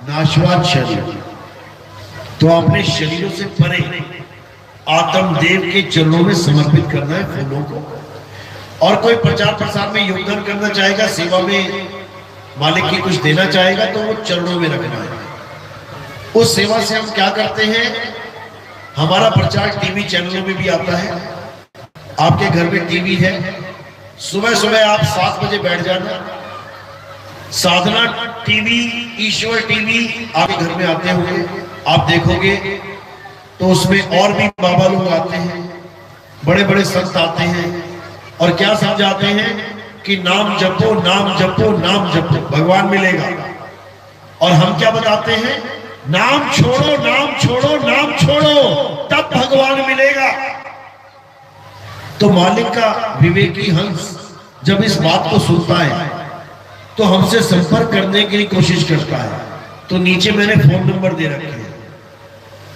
नाशवान शरीर। तो अपने शरीरों से परे आत्म देव के चरणों में समर्पित करना है फूलों को। और कोई प्रचार प्रसार में योगदान करना चाहेगा, सेवा में मालिक की कुछ देना चाहेगा, तो वो चरणों में रखना है। उस सेवा से हम क्या करते हैं? हमारा प्रचार टीवी चैनलों में भी आता है। आपके घर में टीवी है, सुबह सुबह आप 7 बजे बैठ जाना। साधना टीवी, ईश्वर टीवी आपके घर में आते हुए आप देखोगे तो उसमें और भी बाबा लोग आते हैं, बड़े बड़े संत आते हैं और क्या समझाते हैं कि नाम जपो, नाम जपो, नाम जपो, भगवान मिलेगा। और हम क्या बताते हैं? नाम छोड़ो, नाम छोड़ो, नाम छोड़ो, तब भगवान मिलेगा। तो मालिक का विवेकी हंस जब इस बात को सुनता है तो हमसे संपर्क करने की कोशिश करता है। तो नीचे मैंने फोन नंबर दे रखे हैं।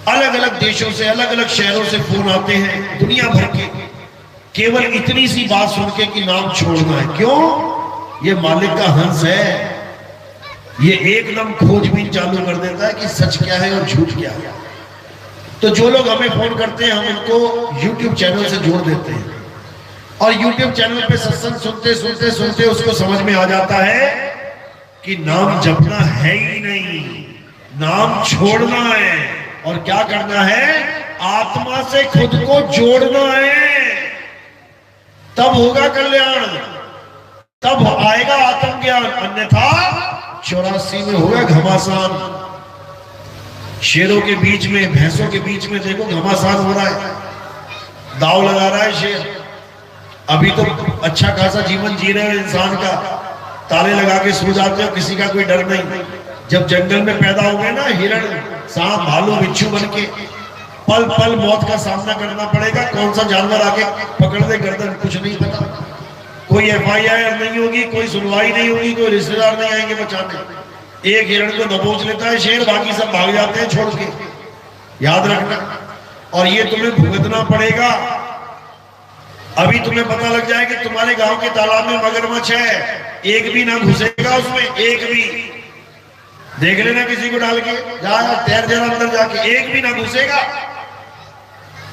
अलग अलग देशों से, अलग अलग शहरों से फोन आते हैं, दुनिया भर के, केवल इतनी सी बात सुन के कि नाम छोड़ना है। क्यों? ये मालिक का हंस है। ये एकदम खोजबीन चालू कर देता है कि सच क्या है और झूठ क्या है। तो जो लोग हमें फोन करते हैं, हम इनको YouTube चैनल से जोड़ देते हैं और YouTube चैनल पे सत्संग सुनते सुनते सुनते उसको समझ में आ जाता है कि नाम जपना है ही नहीं, नाम छोड़ना है। और क्या करना है? आत्मा से खुद को जोड़ना है। तब होगा कल्याण, तब आएगा आत्मज्ञान। अन्यथा 84 में होगा घमासान। शेरों के बीच में, भैंसों के बीच में देखो घमासान हो रहा है, दाव लगा रहा है शेर। अभी तो अच्छा खासा जीवन जी रहे हैं इंसान का, ताले लगा के सो जाते हो, किसी का कोई डर नहीं। जब जंगल में पैदा हो गए ना हिरण, सांप, भालू, बिच्छू बन के, पल पल मौत का सामना करना पड़ेगा। कौन सा जानवर आके पकड़ दे गर्दन, कुछ नहीं पता। कोई FIR नहीं होगी, कोई सुनवाई नहीं होगी, कोई रिश्तेदार नहीं आएंगे बचाने। एक हिरण को दबोच लेता है शेर, बाकी सब भाग जाते हैं छोड़ के। याद रखना। और ये तुम्हें भुगतना पड़ेगा। अभी तुम्हें पता लग जाए कि तुम्हारे गांव के तालाब में मगरमच्छ है, एक भी ना घुसेगा उसमें, एक भी। देख लेना किसी को डाल के, जा तैर जरा अंदर जाके, एक भी ना घुसेगा।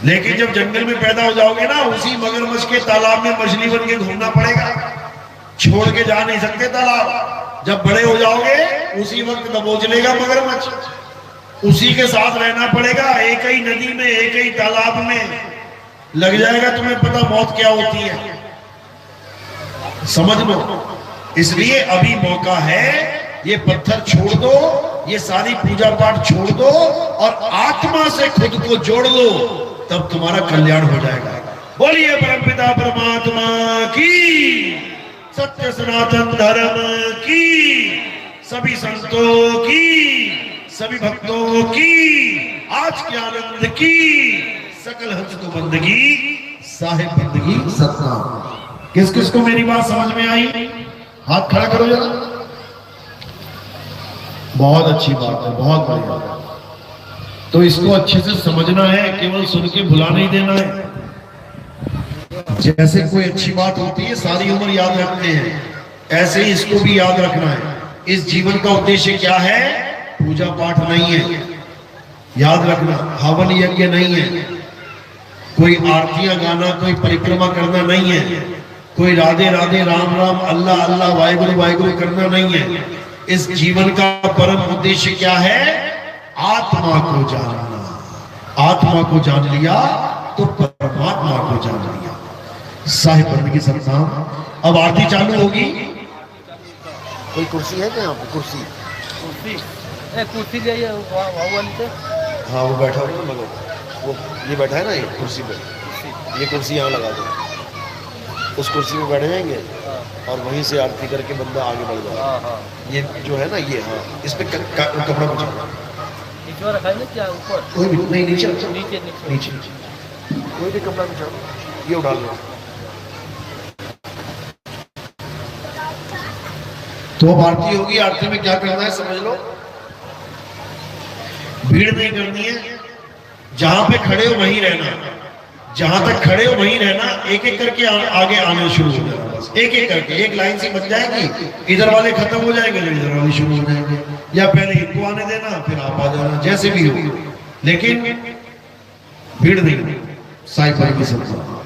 लेकिन जब जंगल में पैदा हो जाओगे ना, उसी मगरमच्छ के तालाब में मछली बन के घूमना पड़ेगा, छोड़ के जा नहीं सकते तालाब। जब बड़े हो जाओगे उसी वक्त दबोच लेगा मगरमच्छ, उसी के साथ रहना पड़ेगा, एक ही नदी में, एक ही तालाब में। लग जाएगा तुम्हें पता मौत क्या होती है, समझ लो। इसलिए अभी मौका है, ये पत्थर छोड़ दो, ये सारी पूजा पाठ छोड़ दो और आत्मा से खुद को जोड़ लो, तब तुम्हारा कल्याण हो जाएगा। बोलिए परमपिता परमात्मा की, सत्य सनातन धर्म की, सभी संतों की, सभी भक्तों की, आज के आनंद की, सकल हंस को बंदगी, साहिब बंदगी सतनाम। किस किस को मेरी बात समझ में आई? हाथ खड़ा करो जरा। बहुत अच्छी बात है, बहुत बढ़िया। तो इसको अच्छे से समझना है, केवल सुन के भुला नहीं देना है। जैसे कोई अच्छी बात होती है सारी उम्र याद रखते हैं, ऐसे ही इसको भी याद रखना है। इस जीवन का उद्देश्य क्या है? पूजा पाठ नहीं है, याद रखना। हवन यज्ञ नहीं है, कोई आरतियां गाना, कोई परिक्रमा करना नहीं है, कोई राधे राधे राम राम अल्लाह अल्लाह वाहिगुरु वाहिगुरु करना नहीं है। इस जीवन का परम उद्देश्य क्या है? आत्मा को जानना। आत्मा को जान लिया तो परमात्मा को जान लिया। साहिब बंदगी सतनाम। अब आरती चालू होगी। कोई कुर्सी है क्या यहाँ पे? कुर्सी कुर्सी जाइए हाँ वो बैठा हुआ मगर वो ये बैठा है ना, ये कुर्सी पे, ये कुर्सी यहाँ लगा दो, उस कुर्सी पे बैठ जाएंगे और वहीं से आरती करके बंदा आगे बढ़ जाएगा। ये जो है ना ये, हाँ इस पे कपड़ा बिछाओ, क्या ऊपर कोई भी नहीं, नीचे नीचे नीचे कोई भी कपड़ा बिछाओ, ये उठा लो। तो अब आरती होगी। आरती में क्या करना है समझ लो। भीड़ नहीं करनी है, जहां पे खड़े हो वहीं रहना, जहां तक खड़े हो वहीं रहना। एक एक करके आगे आने शुरू हो जाना, बस एक एक करके, एक लाइन से बन जाएगी। इधर वाले खत्म हो जाएंगे, इधर वाले शुरू हो जाएंगे, या पहले इनको आने देना फिर आप आ जाना, जैसे भी हो, लेकिन भीड़ नहीं। साईं की संस्था।